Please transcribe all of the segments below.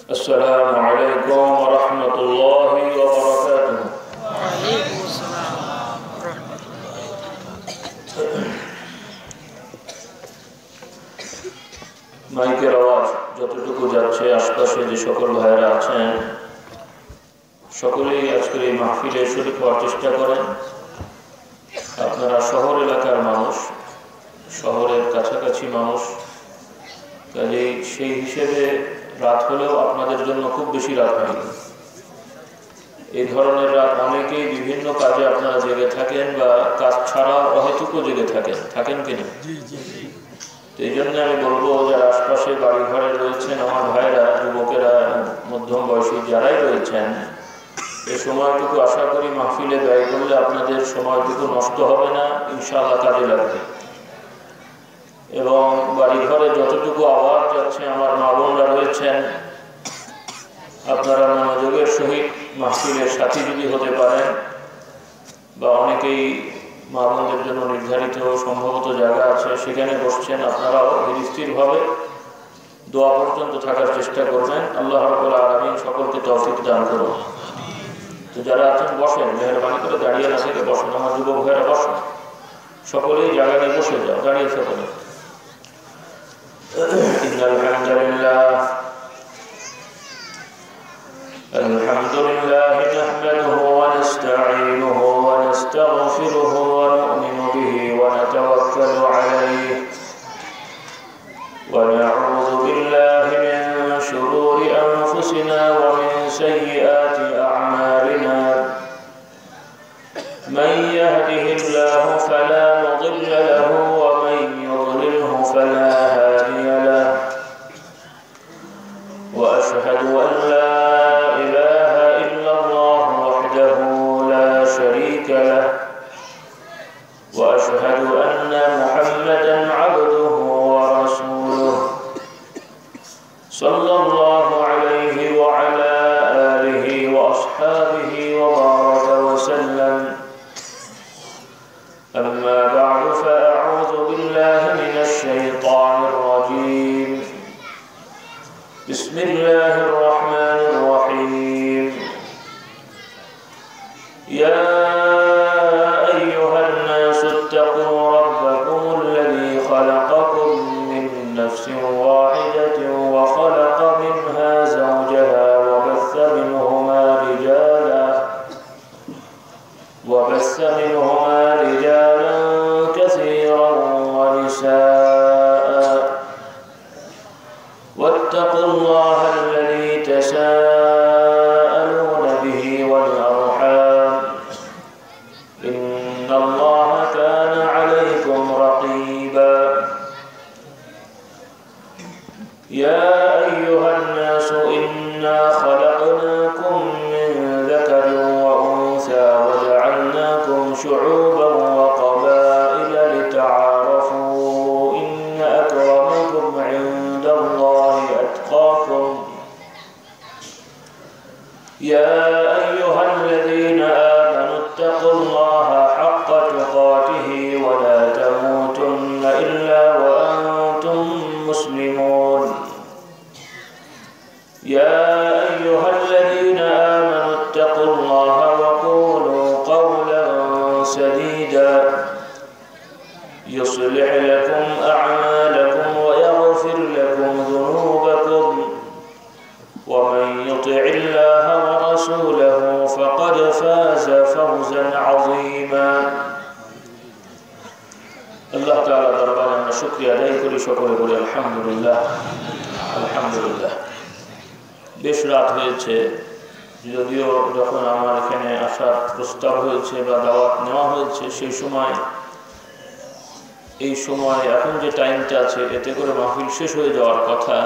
السلام عليكم ورحمة الله وبركاته. وعليكم السلام ورحمة الله وبركاته. মাইকের আওয়াজ যতটুকু যাচ্ছে আশপাশে যে সকল ভাইরা আছেন সকলেই আজকের এই মাহফিলে শরীক হওয়ার চেষ্টা করেন। আপনারা শহর এলাকার মানুষ, শহরের কাছাকাছি মানুষ, কাজেই সেই হিসেবে রাত হলেও আপনাদের জন্য খুব বেশি রাত হয়নি। এই ধরনের রাত অনেকেই বিভিন্ন কাজে আপনারা জেগে থাকেন বা কাজ ছাড়াও অহেতুকও জেগে থাকেন কিনা? এই জন্য আমি বলবো যারা আশপাশে বাড়ি ঘরে রয়েছেন আমার ভাইরা, যুবকেরা, মধ্যম বয়সী যারাই রয়েছেন, এই সময়টুকু আশা করি মাহফিলে ব্যয় করলে আপনাদের সময়টুকু নষ্ট হবে না, ইনশাআল্লাহ কাজে লাগবে। এবং বাড়ি ঘরে যতটুকু আওয়াজ যাচ্ছে আমার মা বোনরা রয়েছেন, আপনারা মনোযোগের সহিত মাহফিলের সাথী যদি হতে পারেন বা অনেকেই মা বোনদের জন্য নির্ধারিত সম্ভবত জায়গা আছে সেখানে বসছেন, আপনারাও স্থিরভাবে দোয়া পর্যন্ত থাকার চেষ্টা করবেন। আল্লাহ রাব্বুল আলামিন সকলকে তৌফিক দান করুন। তো যারা আছেন বসেন, মেহরবানি করে দাঁড়িয়ে না থেকে বসেন। আমার যুবক ভাইয়েরা বসেন, সকলেই জায়গা নিয়ে বসে যাও, দাঁড়িয়ে সকলে। الحمد لله نحمده ونستعينه ونستغفره ونؤمن به ونتوكل عليه ونعوذ بالله من شرور أنفسنا ومن سيئات أعمالنا من يهده الله فلا مضل له ومن يضلله فلا هادي له وأشهد أن لا وأشهد أن محمدا عبده ورسوله صلى الله عليه وعلى آله وأصحابه وبارك وسلم. أما بعد فأعوذ بالله من الشيطان الرجيم. بسم الله الرحمن الرحيم. يا اتقوا ربكم الذي خلقكم من نفس واحدة وخلق منها زوجها وبث منهما رجالا كثيرا ونساء واتقوا الله الذي تساءلون به والأرحام إن الله كان عليكم رقيبا. يا أيها الناس إنا خلقناكم من ذكر وأنثى وجعلناكم شعوبا وقبائل لتعارفوا إن أكرمكم عند الله أتقاكم. يا أيها الذين آمنوا اتقوا الله حق تقاته ولا تموتن إلا وأنتم مسلمون. يا أيها الذين آمنوا اتقوا الله وقولوا قولا سديدا يصلح لكم أعمالكم ويغفر لكم ذنوبكم ومن يطع الله ورسوله فقد فاز فوزا عظيما. الله تعالى দরবারে আমরা শুকরিয়া আদায় করি, সকলে বলি আলহামদুলিল্লাহ আলহামদুলিল্লাহ। বেশ রাত হয়েছে, যদিও যখন আমার এখানে আসার প্রস্তাব হয়েছে বা দাওয়াত নেওয়া হয়েছে এই সময় এখন যে টাইমটা আছে এতে করে মাহফিল শেষ হয়ে যাওয়ার কথা,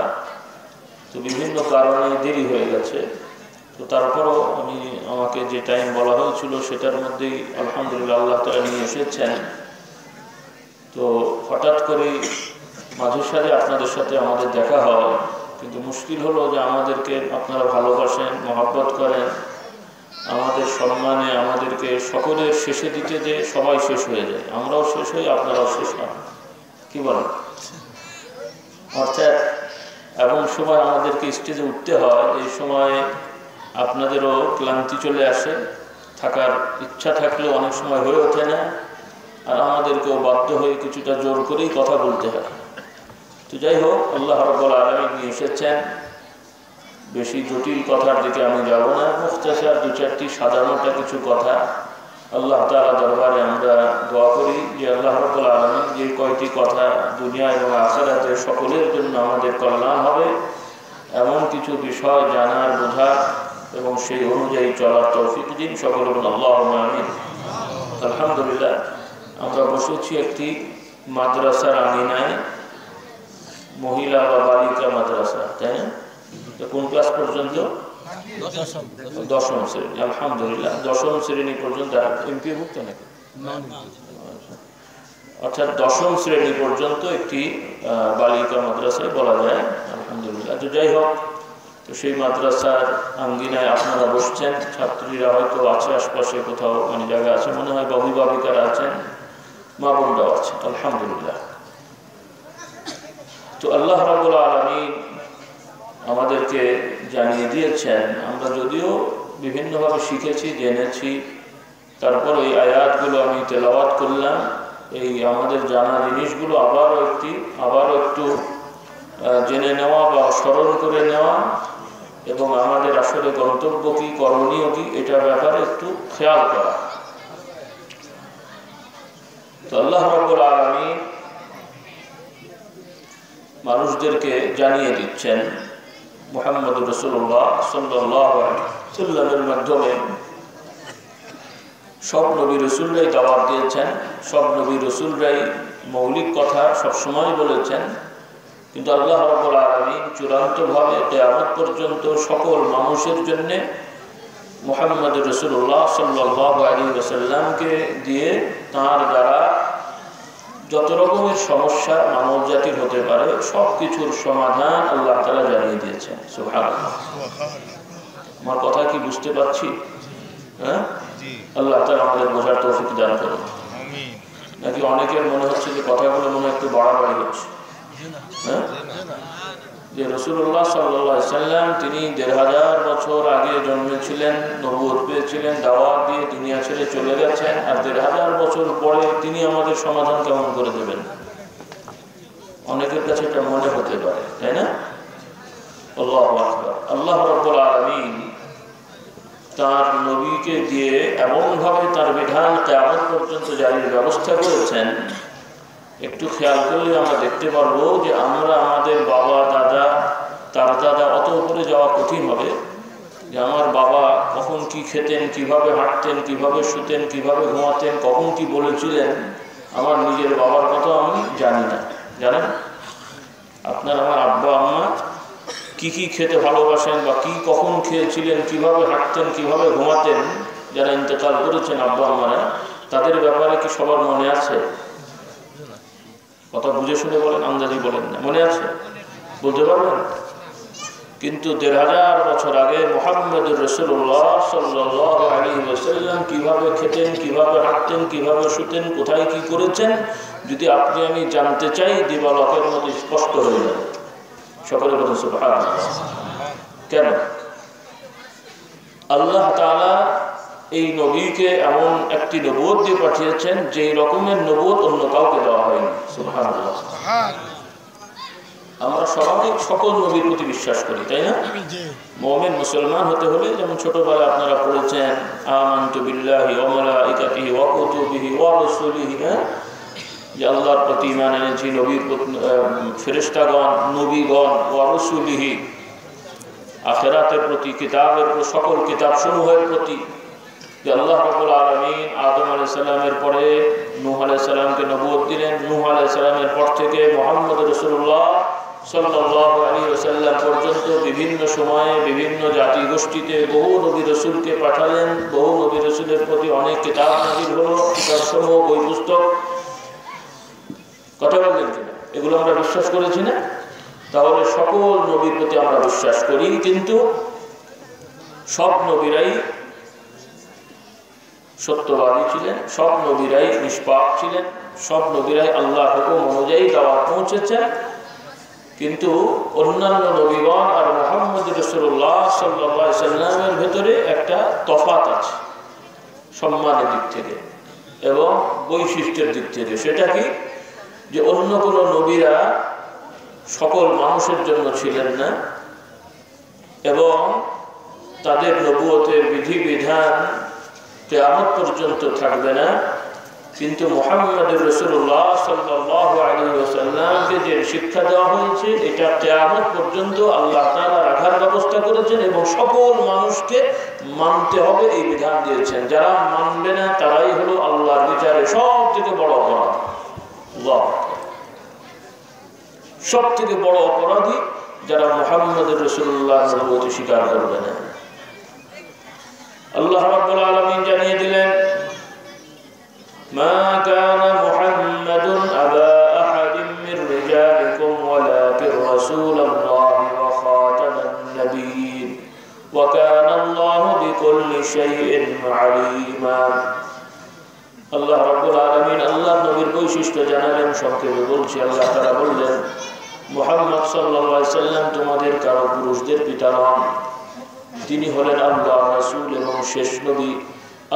তো বিভিন্ন কারণে দেরি হয়ে গেছে। তো তারপরও আমাকে যে টাইম বলা হয়েছিল সেটার মধ্যেই আলহামদুলিল্লাহ আল্লাহ তাআলা নিয়ে এসেছেন। তো হঠাৎ করেই মাঝে সাঝে আপনাদের সাথে আমাদের দেখা হয়, কিন্তু মুশকিল হলো যে আমাদেরকে আপনারা ভালোবাসেন, মহব্বত করেন, আমাদের সম্মানে আমাদেরকে সকলের শেষে দিতে যে সবাই শেষ হয়ে যায়, আমরাও শেষ হই আপনারাও শেষ হন, কি বলেন? অর্থাৎ এমন সময় আমাদেরকে স্টেজে উঠতে হয়, এই সময় আপনাদেরও ক্লান্তি চলে আসে, থাকার ইচ্ছা থাকলেও অনেক সময় হয়ে ওঠে না, আর আমাদেরকেও বাধ্য হয়ে কিছুটা জোর করেই কথা বলতে হয়। তো যাই হোক, আল্লাহ রাব্বুল আলামিন নিয়ে এসেছেন, বেশি জটিল কথার দিকে আমি যাব না, মুখতাসার দু চারটি সাধারণটা কিছু কথা। আল্লাহ তাআলা দরবারে আমরা দোয়া করি যে আল্লাহ রাব্বুল আলামিন যে কয়টি কথা দুনিয়া এবং আখিরাতে সকলের জন্য আমাদের কল্যাণ হবে এমন কিছু বিষয় জানার, বোঝার এবং সেই অনুযায়ী চলার তৌফিক দিন। সকলে বলুন আল্লাহুম্মা আমিন। আলহামদুলিল্লাহ, আমরা বসেছি একটি মাদ্রাসার আঙিনায়, মহিলা বা বালিকা মাদ্রাসা, তাই না? কোন ক্লাস পর্যন্ত? দশম শ্রেণী। আলহামদুলিল্লাহ, দশম শ্রেণী পর্যন্ত। এমপিভুক্ত নাকি? অর্থাৎ দশম শ্রেণী পর্যন্ত একটি বালিকা মাদ্রাসায় বলা যায়। আলহামদুলিল্লাহ। তো যাই হোক, তো সেই মাদ্রাসার আঙ্গিনায় আপনারা বসছেন, ছাত্রীরা হয়তো আছে আশপাশে কোথাও, মানে জায়গা আছে মনে হয়, বা অভিভাবিকারা আছেন, মা বোনরাও আছে। আলহামদুলিল্লাহ। তো আল্লাহ রাব্বুল আলামিন আমাদেরকে জানিয়ে দিয়েছেন, আমরা যদিও বিভিন্নভাবে শিখেছি, জেনেছি, তারপর এই আয়াতগুলো আমি তেলাওয়াত করলাম, এই আমাদের জানা জিনিসগুলো আবারও একটু জেনে নেওয়া বা স্মরণ করে নেওয়া, এবং আমাদের আসলে গন্তব্য কি, করণীয় কি, এটা ব্যাপারে একটু খেয়াল করা। তো আল্লাহ রাব্বুল আলামিন মানুষদেরকে জানিয়ে দিচ্ছেন মুহাম্মদ রাসূলুল্লাহ সাল্লাল্লাহু আলাইহি ওয়াসাল্লামের মাধ্যমে। সব নবী রাসূলরাই দাওয়াত দিয়েছেন, সব নবী রাসূলরাই মৌলিক কথা সবসময় বলেছেন, কিন্তু আল্লাহ রাব্বুল আলামিন চূড়ান্তভাবে কিয়ামত পর্যন্ত সকল মানুষের জন্য মুহাম্মদ রাসূলুল্লাহ সাল্লাল্লাহু আলাইহি ওয়াসাল্লামকে দিয়ে তার দ্বারা যত রকমের সমস্যা মানব জাতির হতে পারে সব কিছুর সমাধান আল্লাহ তাআলা জানিয়ে দিয়েছেন। সুবহানাল্লাহ। আমার কথা কি বুঝতে পারছি? হ্যাঁ, আল্লাহ তাআলা আমাদের বোঝার তৌফিক দান করুন। আমিন। নাকি অনেকের মনে হচ্ছে যে কথাগুলো মনে একটু বাড়াবাড়ি হচ্ছে? হ্যাঁ, যে রাসূলুল্লাহ সাল্লাল্লাহু আলাইহি ওয়াসাল্লাম তিনি ১৫০০ বছর আগে জন্মেছিলেন, নবুয়ত পেয়েছিলেন, দাওয়াত দিয়ে দুনিয়া ছেড়ে চলে গেছেন, আর ১৫০০ বছর পরে তিনি আমাদের সমাধান কেমন করে দেবেন? অনেকের কাছে এটা মনে হতে পারে, তাই না? আল্লাহু আকবার। আল্লাহ রাব্বুল আলামিন তার নবীকে দিয়ে এমনভাবে তার বিধান কিয়ামত পর্যন্ত জারির ব্যবস্থা করেছেন, একটু খেয়াল করলে আমরা দেখতে পারবো যে আমরা আমাদের বাবা, দাদা, তার দাদা, অত উপরে যাওয়া কঠিন হবে যে আমার বাবা কখন কি খেতেন, কিভাবে হাঁটতেন, কিভাবে শুতেন, কিভাবে ঘুমাতেন, কখন কি বলেছিলেন, আমার নিজের বাবার কথা আমি জানি না। জানেন আপনার আমার আব্বা আম্মা কি কি খেতে ভালোবাসেন, বা কি কখন খেয়েছিলেন, কিভাবে হাঁটতেন, কিভাবে ঘুমাতেন, যারা ইন্তেকাল করেছেন আব্বা আম্মারা, তাদের ব্যাপারে কি সবার মনে আছে? কথা বুঝে শুনে বলেন, আন্দাজি বলেন না। মনে আছে? বলতে পারবেন? কিন্তু ১৫০০ বছর আগে মুহাম্মদুর রাসূলুল্লাহ সাল্লাল্লাহু আলাইহি ওয়াসাল্লাম কিভাবে খেতেন, কিভাবে হাঁটতেন, কিভাবে শুতেন, কোথায় কি করেছেন, যদি আপনি আমি জানতে চাই, দিবালোকের মতো স্পষ্ট হয়ে যাবে। সকলে বলুন সুবহানাল্লাহ। কেন? আল্লাহ তাআলা এই নবীকে এমন একটি নবুয়ত দিয়ে পাঠিয়েছেন যেই রকমের নবুয়ত অন্য কাউকে দেওয়া হয়নি। সুবহানাল্লাহ। আমরা সবাই সকল নবীর প্রতি বিশ্বাস করি, তাই না? মুমিন মুসলমান হতে হলে যেমন ছোটবেলায় আপনারা পড়েছেন আমানতু বিল্লাহি ওয়া মালাইকাতিহি ওয়া কুতুবিহি ওয়া রাসূলিহি, যে আল্লাহর প্রতি ঈমান এনেছি, নবীর ফেরেশতাগণ, নবীগণ, ওয়া রাসূলিহি, আখিরাতের প্রতি, কিতাবের প্রতি, সকল কিতাব সমূহের প্রতি, যে আল্লাহ রাব্বুল আলামিন আদম আলাইহিস সালামের পরে নূহ আলাইহিস সালামকে নবুয়ত দিলেন, নূহ আলাইহিস সালামের পর থেকে মুহাম্মদ রাসূলুল্লাহ সাল্লাল্লাহু আলাইহি ওয়াসাল্লাম পর্যন্ত বিভিন্ন সময়ে বিভিন্ন জাতি গোষ্ঠীতে বহু নবী রাসূলকে পাঠালেন, বহু নবী রাসূলের প্রতি অনেক কিতাব নাযিল হলো, কিতাবসমূহ, বই পুস্তক। কথা বললেন কিনা? এগুলো আমরা বিশ্বাস করেছি না? তাহলে সকল নবীর প্রতি আমরা বিশ্বাস করি, কিন্তু সব নবীরাই সত্যবাদী ছিলেন, সব নবীরাই নিষ্পাপ ছিলেন, সব নবীরাই আল্লাহর হুকুম অনুযায়ী দাওয়াত পৌঁছেছেন, কিন্তু অন্যান্য নবীগণ আর মুহাম্মদ রাসূলুল্লাহ সাল্লাল্লাহু আলাইহি সাল্লামের ভেতরে একটা তফাৎ আছে সম্মানের দিক থেকে এবং বৈশিষ্ট্যের দিক থেকে। সেটা কি, যে অন্য কোনো নবীরা সকল মানুষের জন্য ছিলেন না এবং তাদের নবুয়তের বিধিবিধান কিয়ামত পর্যন্ত থাকবে না, কিন্তু মুহাম্মদ রাসূলুল্লাহ সাল্লাল্লাহু আলাইহি ওয়াসাল্লামকে যে শিক্ষা দেওয়া হয়েছে এটা কিয়ামত পর্যন্ত আল্লাহ তাআলা রাখার ব্যবস্থা করেছেন এবং সকল মানুষকে মানতে হবে এই বিধান দিয়েছেন। যারা মানবে না তারাই হলো আল্লাহর বিচারে সবথেকে বড় অপরাধী। সবথেকে বড় অপরাধী যারা মুহাম্মদ রাসূলুল্লাহর নবুয়ত স্বীকার করবে না। আল্লাহ রাব্বুল আলামিন জানিয়ে দিলেন, মা কানা মুহাম্মাদুন আবা আহাদিন মির রিজালিকুম ওয়ালাকিন রাসূলুল্লাহি ওয়া খাতামান নাবিয়্যিন ওয়া কানা আল্লাহু বিকুল্লি শাইইন আলীমা। আল্লাহ রাব্বুল আলামিন আল্লাহর নবীর বৈশিষ্ট্য জানালেন। সংক্ষেপে বলছি, আল্লাহ তাআলা বললেন, মুহাম্মদ সাল্লাল্লাহু আলাইহি সাল্লাম তোমাদের কারো পুরুষদের পিতা নন, তিনি হলেন আল্লাহর রাসূল এবং শেষ নবী।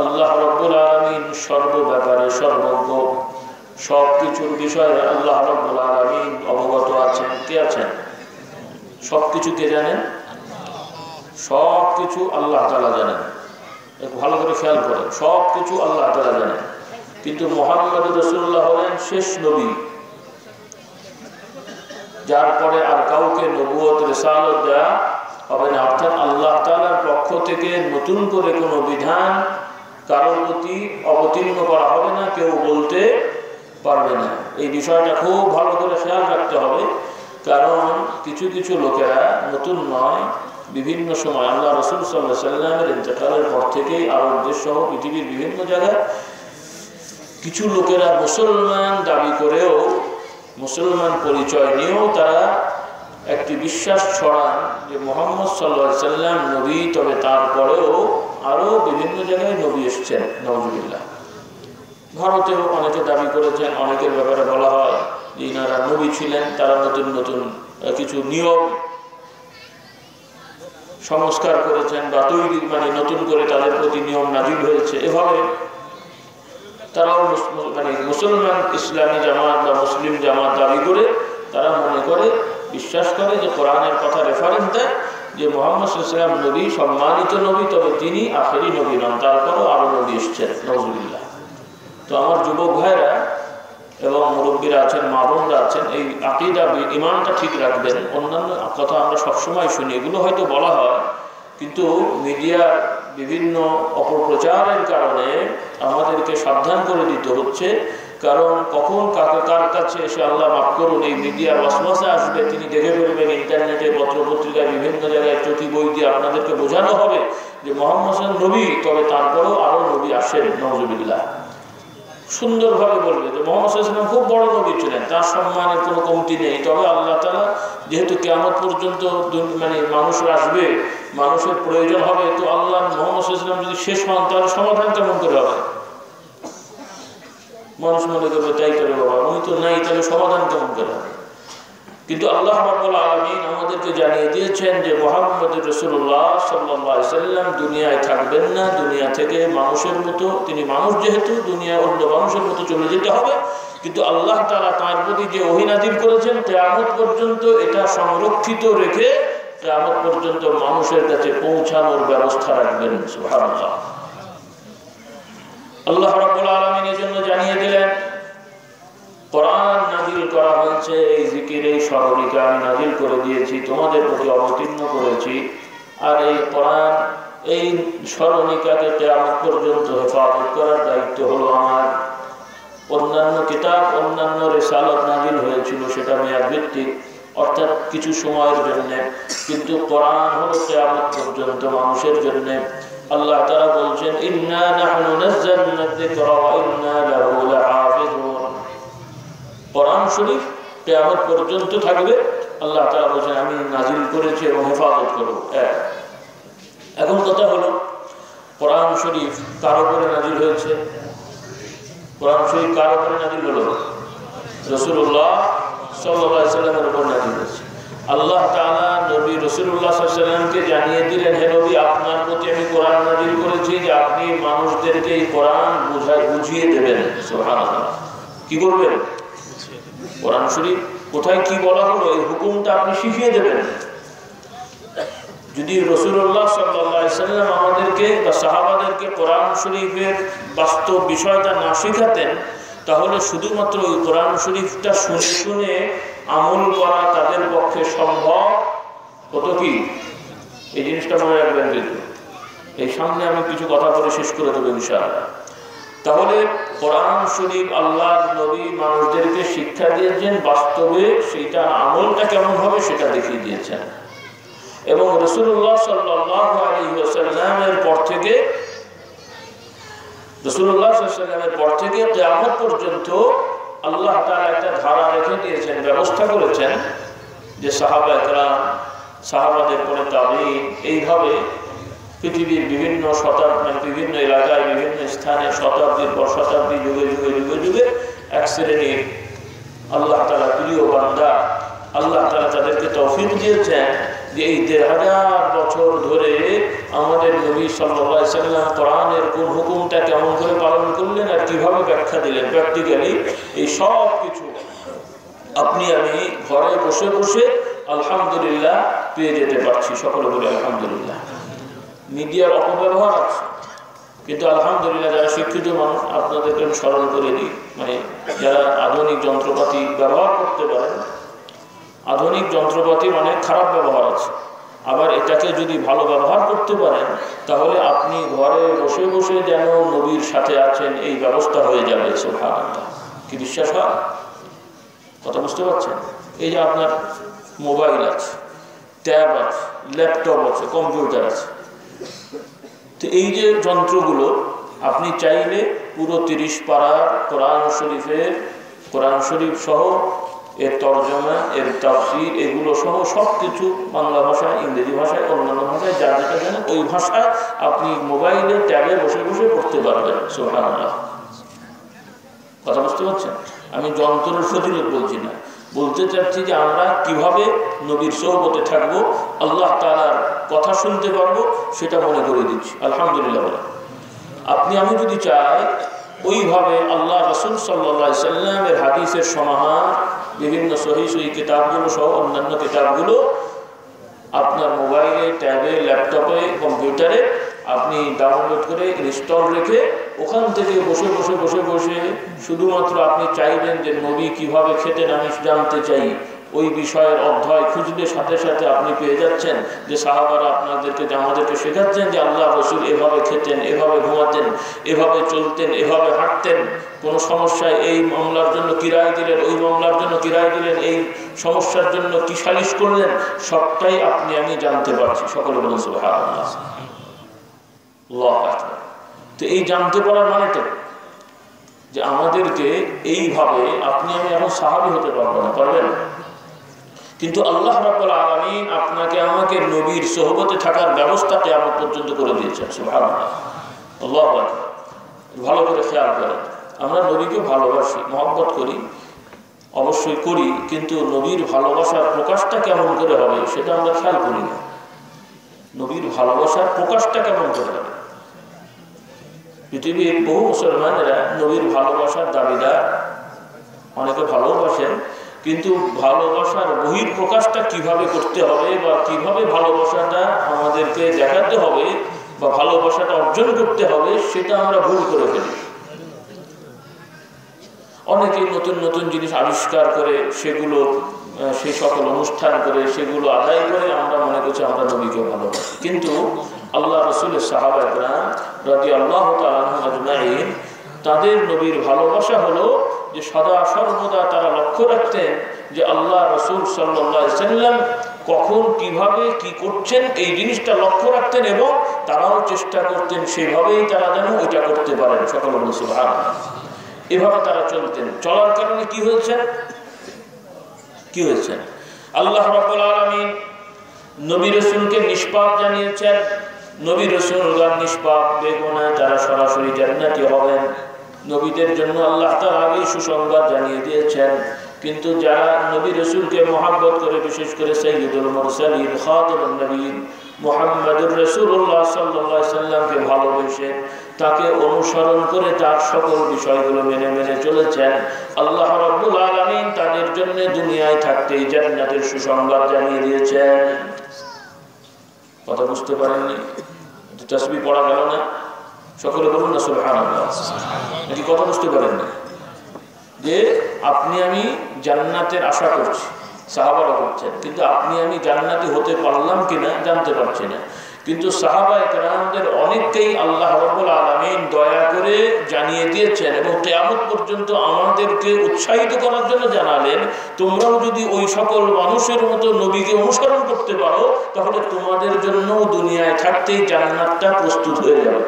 আল্লাহ রাব্বুল আলামিন সর্ব ব্যাপারে সর্বজ্ঞ, সবকিছুর বিষয়ে আল্লাহ রাব্বুল আলামিন অবগত আছেন। কে আছেন? সবকিছু কে জানেন? সবকিছু আল্লাহ তাআলা জানেন। ভালো করে খেয়াল করেন, সবকিছু আল্লাহ তাআলা জানেন, কিন্তু মুহাম্মদ রাসূলুল্লাহ হলেন শেষ নবী, যার পরে আর কাউকে নবুয়ত রিসালাত দেয়া হবে না। অর্থাৎ আল্লাহ তাআলার পক্ষ থেকে নতুন করে কোনো বিধান কারোর প্রতি অবতীর্ণ করা হবে না, কেউ বলতে পারবে না। এই বিষয়টা খুব ভালো করে খেয়াল রাখতে হবে, কারণ কিছু কিছু লোকেরা নতুন নয়, বিভিন্ন সময় আল্লাহ রাসূল সাল্লাল্লাহু আলাইহি সাল্লামের ইন্তেকালের পর থেকেই আরব দেশ সহ পৃথিবীর বিভিন্ন জায়গায় কিছু লোকেরা মুসলমান দাবি করেও, মুসলমান পরিচয় নিয়েও তারা একটি বিশ্বাস ছড়ান যে মুহাম্মদ সাল্লাল্লাহু আলাইহি সাল্লাম নবী, তবে তারপরেও আরো বিভিন্ন জায়গায় নবী এসেছেন। নাউজুবিল্লাহ। ভারতেও অনেকে দাবি করেছেন, অনেকের ব্যাপারে বলা হয় যে ইনারা নবী ছিলেন, তারা নতুন নতুন কিছু নিয়ম সংস্কার করেছেন বা তৈরি, মানে নতুন করে তাদের প্রতি নিয়ম নাজিল হয়েছে। এভাবে তারাও মুসলমান ইসলামী জামাত বা মুসলিম জামাত দাবি করে তারা মনে করে, বিশ্বাস করে যে কোরআনের কথা রেফারেন্স দেয় যে মুহাম্মদ সাল্লাল্লাহু আলাইহি ওয়াসাল্লাম নবী, সম্মানিত নবী, তবে তিনি আখেরি নবী নন, তারপরও আরো নবী এসেছেন। নাউজুবিল্লাহ। তো আমার যুবক ভাইরা এবং মুরব্বীরা আছেন, মা বোনরা আছেন, এই আকীদা ঈমানটা ঠিক রাখবেন। অন্যান্য কথা আমরা সবসময় শুনি, এগুলো হয়তো বলা হয়, কিন্তু মিডিয়ার বিভিন্ন অপপ্রচারের কারণে আমাদেরকে সাবধান করে দিতে হচ্ছে। কারণ কখন কার কাছে এসে, আল্লাহ মাফ করুন, এই মিডিয়ার ওয়াসওয়াসা আসবে, তিনি দেখে ফেলবেন ইন্টারনেটে, পত্রপত্রিকায়, বিভিন্ন জায়গায় চটি বই দিয়ে আপনাদেরকে বোঝানো হবে যে মুহাম্মদ সাল্লাল্লাহু আলাইহি ওয়াসাল্লাম নবী, তবে তারপরেও আরো নবী আসেন। নাউজুবিল্লাহ। সুন্দরভাবে বলবে যে মুহাম্মদ সাল্লাল্লাহু আলাইহি ওয়াসাল্লাম খুব বড় নবী ছিলেন, তার সম্মানের কোনো কমতি নেই, তবে আল্লাহ তাআলা যেহেতু কিয়ামত পর্যন্ত মানুষের আসবে, মানুষের প্রয়োজন হবে, তো আল্লাহ মুহাম্মদ সাল্লাল্লাহু আলাইহি ওয়াসাল্লাম যদি শেষ হন তাহলে সমাধান কেমন করে হবে? মানুষ মনে করবে তাই করে, বাবা উনি তো নাই, তাহলে সমাধান কেমন করে হবে? কিন্তু আল্লাহ রাব্বুল আলামিন আমাদেরকে জানিয়ে দিয়েছেন যে মুহাম্মদ রাসূলুল্লাহ সাল্লাল্লাহু আলাইহি ওয়াসাল্লাম দুনিয়ায় থাকবেন না, দুনিয়া থেকে মানুষের মতো, তিনি মানুষ যেহেতু, দুনিয়ায় অন্য মানুষের মতো চলে যেতে হবে, কিন্তু আল্লাহ তাআলা তার প্রতি যে ওহী নাযিল করেছেন কিয়ামত পর্যন্ত এটা সংরক্ষিত রেখে কিয়ামত পর্যন্ত মানুষের কাছে পৌঁছানোর ব্যবস্থা রাখবেন। সুবহানাল্লাহ। আল্লাহ রাব্বুল আলামিন এর জন্য জানিয়ে দিলেন, কোরআন নাযিল করা হয়েছে, এই জিকির, এই স্মরণিকা আমি নাযিল করে দিয়েছি, তোমাদের প্রতি অবতীর্ণ করেছি, আর এই কোরআন, এই স্মরণিকাকে কিয়ামত পর্যন্ত হেফাজত করার দায়িত্ব হলো আমার। অন্যান্য কিতাব, অন্যান্য রিসালাত নাযিল হয়েছিল, সেটা মেয়াদ ভিত্তিক, অর্থাৎ কিছু সময়ের জন্য, কিন্তু কোরআন হলো কিয়ামত পর্যন্ত মানুষের জন্য। আল্লাহ তাআলা বলছেন, ইন্না নাহনু নাযালনা যিকরা ওয়া ইন্না লাহু লাহাফিজুন। কোরআন শরীফ কিয়ামত পর্যন্ত থাকবে, আল্লাহ তাআলা বলেন আমি নাযিল করেছি এবং হেফাজত করব। এখন কথা হলো, কোরআন শরীফ কার উপরে নাযিল হয়েছে? কোরআন শরীফ কার উপরে নাযিল হলো? রাসূলুল্লাহ সাল্লাল্লাহু আলাইহি ওয়াসাল্লামের উপর নাযিল হয়েছে। আল্লাহ তাআলা নবী রাসূলুল্লাহ সাল্লাল্লাহু আলাইহি ওয়াসাল্লামকে জানিয়ে দিলেন, হে নবী, আপনার প্রতি আমি কোরআন নাযিল করেছি যে আপনি মানুষদেরকে এই কোরআন বুঝিয়ে দেবেন। সুবহানাল্লাহ। কি করবেন? কোরআন শরীফ কোথায় কি বলা হলো এই হুকুমটা আপনি শিখিয়ে দেবেন। যদি রাসূলুল্লাহ সাল্লাল্লাহু আলাইহি ওয়াসাল্লাম আমাদেরকে বা সাহাবাদেরকে কোরআন শরীফের বাস্তব বিষয়টা না শেখাতেন, তাহলে শুধুমাত্র ওই কোরআন শরীফটা শুনে শুনে আমল করা তাদের পক্ষে সম্ভব হতো কি? এই জিনিসটা মনে রাখবেন। কিন্তু এই সামনে আমি কিছু কথা বলে শেষ করে দেবো ইনশাআল্লাহ। তাহলে কোরআন শরীফ আল্লাহর নবী মানুষদেরকে শিক্ষা দিয়েছেন, বাস্তবে সেটা আমলটা কেমন হবে সেটা দেখিয়ে দিয়েছেন। এবং রাসূলুল্লাহ সাল্লাল্লাহু আলাইহি ওয়াসাল্লামের পর থেকে কিয়ামত পর্যন্ত আল্লাহ তাআলা একটা ধারা রেখে দিয়েছেন, ব্যবস্থা করেছেন যে সাহাবায়ে কেরাম, সাহাবাদের পরে তাবেঈন, এইভাবে পৃথিবীর বিভিন্ন শতাব্দী, বিভিন্ন এলাকায়, বিভিন্ন স্থানে শতাব্দীর পর শতাব্দী, যুগে যুগে যুগে যুগে এক শ্রেণীর আল্লাহ তাআলা প্রিয় বান্দা, আল্লাহ তাআলা তাদেরকে তৌফিক দিয়েছেন যে এই ১৫০০ বছর ধরে আমাদের নবী সাল্লাল্লাহু আলাইহি ওয়াসাল্লাম কোরআনের কোন হুকুমটা কেমন করে পালন করলেন আর কিভাবে ব্যাখ্যা দিলেন, প্র্যাকটিক্যালি এই সব কিছু আপনি আমি ঘরে বসে বসে আলহামদুলিল্লাহ পেয়ে যেতে পারছি। সকলে বলে আলহামদুলিল্লাহ। মিডিয়ার অপব্যবহার আছে, কিন্তু আলহামদুলিল্লাহ যারা শিক্ষিত মানুষ, আপনাদেরকে আমি স্মরণ করে দিই, মানে যারা আধুনিক যন্ত্রপাতি ব্যবহার করতে পারেন, আধুনিক যন্ত্রপাতি অনেক খারাপ ব্যবহার আছে, আবার এটাকে যদি ভালো ব্যবহার করতে পারেন তাহলে আপনি ঘরে বসে বসে যেন নবীর সাথে আছেন এই ব্যবস্থা হয়ে যাবে। সুবহানাল্লাহ। কি বিশ্বাস হয়? কথা বুঝতে পারছেন? এই যে আপনার মোবাইল আছে, ট্যাব আছে, ল্যাপটপ আছে, কম্পিউটার আছে, তো এই যে যন্ত্রগুলো আপনি চাইলে পুরো ৩০ পারার কোরআন শরীফ সহ এর তরজমা, এর তাফসীর, এগুলো সহ সব কিছু বাংলা ভাষায়, ইংরেজি ভাষায়, অন্যান্য ভাষায় যা যেটা জানেন ওই ভাষায় আপনি মোবাইলে ট্যাবে বসে বসে পড়তে পারবেন। সুবহানাল্লাহ। কথা বুঝতে পারছেন? আমি যন্ত্রের ফজিলত বলছি না, বলতে চাচ্ছি যে আমরা কিভাবে নবীর সোহবতে থাকবো, আল্লাহ তাআলার কথা শুনতে পারবো, সেটা মনে করে দিচ্ছি। আলহামদুলিল্লাহ। বলে আপনি আমি যদি চাই ওইভাবে আল্লাহ রাসূল সাল্লাল্লাহু আলাইহি ওয়াসাল্লামের হাদিসের সমাহার, বিভিন্ন সহিহ কিতাবগুলো সহ অন্যান্য কিতাবগুলো আপনার মোবাইলে, ট্যাবে, ল্যাপটপে, কম্পিউটারে আপনি ডাউনলোড করে ইনস্টল রেখে ওখান থেকে বসে বসে বসে বসে শুধুমাত্র আপনি চাইবেন যে নবী কিভাবে খেতেন আমি জানতে চাই, ওই বিষয়ের অধ্যায় খুঁজলে সাথে সাথে আপনি পেয়ে যাচ্ছেন যে সাহাবারা আপনাদেরকে আমাদেরকে শেখাচ্ছেন যে আল্লাহ রাসূল এভাবে খেতেন, এভাবে ঘুমাতেন, এভাবে চলতেন, এভাবে হাঁটতেন, কোনো সমস্যায় এই মামলার জন্য কি রায় দিলেন, ওই মামলার জন্য কি রায় দিলেন, এই সমস্যার জন্য কি সালিশ করলেন, সবটাই আপনি আমি জানতে পারছি। সকলে বলুন সুবহানাল্লাহ। আল্লাহু আকবার। তো এই জানতে পারার মানেটা যে আমাদেরকে এইভাবে আপনি আমি এখন সাহাবী হতে পারবো না, পারবেন, কিন্তু আল্লাহ রাব্বুল আলামিন আপনাকে আমাকে নবীর সোহবতে থাকার ব্যবস্থা কিয়ামত পর্যন্ত করে দিয়েছেন। সুবহানাল্লাহ। আল্লাহু আকবার। ভালো করে খেয়াল করেন, আমরা নবীকে ভালোবাসি, মহব্বত করি, অবশ্যই করি, কিন্তু নবীর ভালোবাসার প্রকাশটা কেমন করে হবে সেটা আমরা খেয়াল করি না। নবীর ভালোবাসার প্রকাশটা কেমন করে হবে? পৃথিবীর বহু মুসলমানেরা নবীর ভালোবাসার দাবিদার, অনেকে ভালোবাসেন, কিন্তু ভালোবাসার বহির প্রকাশটা কিভাবে করতে হবে বা কিভাবে ভালোবাসাটা আমাদেরকে দেখাতে হবে বা ভালোবাসাটা অর্জন করতে হবে সেটা আমরা ভুল করে ফেলি। অনেকে নতুন নতুন জিনিস আবিষ্কার করে সেগুলো সেই সকল অনুষ্ঠান করে সেগুলো আদায় করে আমরা মনে করছি আমরা নবীকে ভালোবাসি, কিন্তু আল্লাহ রাসূলের সাহাবায়ে কেরাম রাদিয়াল্লাহু তাআলা আনহুম আজমাইন তাদের নবীর ভালোবাসা হলো যে সদা সর্বদা তারা লক্ষ্য রাখতেন যে আল্লাহ রাসূল সাল্লাল্লাহু আলাইহি ওয়াসাল্লাম কখন কিভাবে কি করছেন এই জিনিসটা লক্ষ্য রাখতেন এবং তারাও চেষ্টা করতেন সেভাবেই তারা যেন ওইটা করতে পারেন। সকলে বলুন সুবহানাল্লাহ। এভাবে তারা চলতেন, চলার কারণে কি হয়েছে? আল্লাহ রাব্বুল আলামিন নবী রাসূলকে নিষ্পাপ জানিয়েছেন। নবী রাসূলগণ নিষ্পাপ, বেগুনাহ, তারা সরাসরি জান্নাতি হবেন। নবীদের জন্য আল্লাহ তাআলা আগেই সুসংবাদ জানিয়ে দিয়েছেন কিন্তু যারা নবী রাসূলকে মহব্বত করে, বিশেষ করে সাইয়্যিদুল মুরসালিন খাতামুন নবীন মুহাম্মদুর রাসূলুল্লাহ সাল্লাল্লাহু আলাইহি সাল্লামকে ভালোবেসে তাকে অনুসরণ করে তার সকল বিষয়গুলো মেনে মেনে চলেছেন, আল্লাহ রাব্বুল আলামিন তাদের জন্য দুনিয়ায় থাকতেই জান্নাতের সুসংবাদ জানিয়ে দিয়েছেন। কথা বুঝতে পারেননি? তাসবিহ পড়া গেল না? সকলে বলুন না সুবহানাল্লাহ। নাকি কথা বুঝতে পারেননি? যে আপনি আমি জান্নাতের আশা করছি, সাহাবারা করছেন, কিন্তু আপনি আমি জান্নাতি হতে পারলাম কিনা জানতে পারছি না। কিন্তু সাহাবায়ে কেরামদের অনেককেই আল্লাহ রাব্বুল আলামিন দয়া করে জানিয়ে দিয়েছেন এবং কিয়ামত পর্যন্ত আমাদেরকে উৎসাহিত করার জন্য জানালেন, তোমরাও যদি ওই সকল মানুষের মতো নবীকে অনুসরণ করতে পারো তাহলে তোমাদের জন্য দুনিয়ায় থাকতেই জান্নাতটা প্রস্তুত হয়ে যাবে।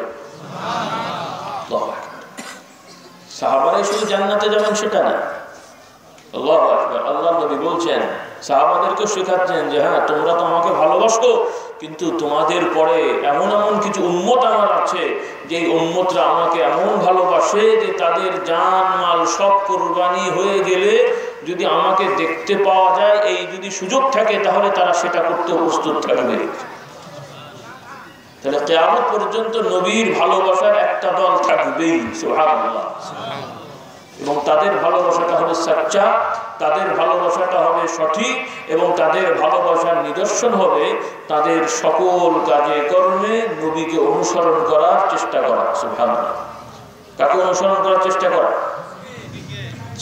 সাহাবারাই শুধু জান্নাতে যাবেন সেটা না, আল্লাহু আকবার। আল্লাহ নবী বলছেন, সাহাবাদেরকে শেখাচ্ছেন যে হ্যাঁ, তোমরা তো আমাকে ভালোবাসো, কিন্তু তোমাদের পরে এমন এমন কিছু উম্মত আমার আছে যে উম্মতরা আমাকে এমন ভালোবাসে যে তাদের জান মাল সব কুরবানি হয়ে গেলে যদি আমাকে দেখতে পাওয়া যায়, এই যদি সুযোগ থাকে, তাহলে তারা সেটা করতে প্রস্তুত থাকবে। তাহলে কিয়ামত পর্যন্ত নবীর ভালোবাসার একটা দল থাকবেই, সুবহানাল্লাহ। এবং তাদের ভালোবাসাটা হবে সচ্চা, তাদের ভালোবাসাটা হবে সঠিক, এবং তাদের ভালোবাসার নিদর্শন হবে তাদের সকল কাজে কর্মে নবীকে অনুসরণ করার চেষ্টা করা। সুবহানাল্লাহ। কাকে অনুসরণ করার চেষ্টা করা?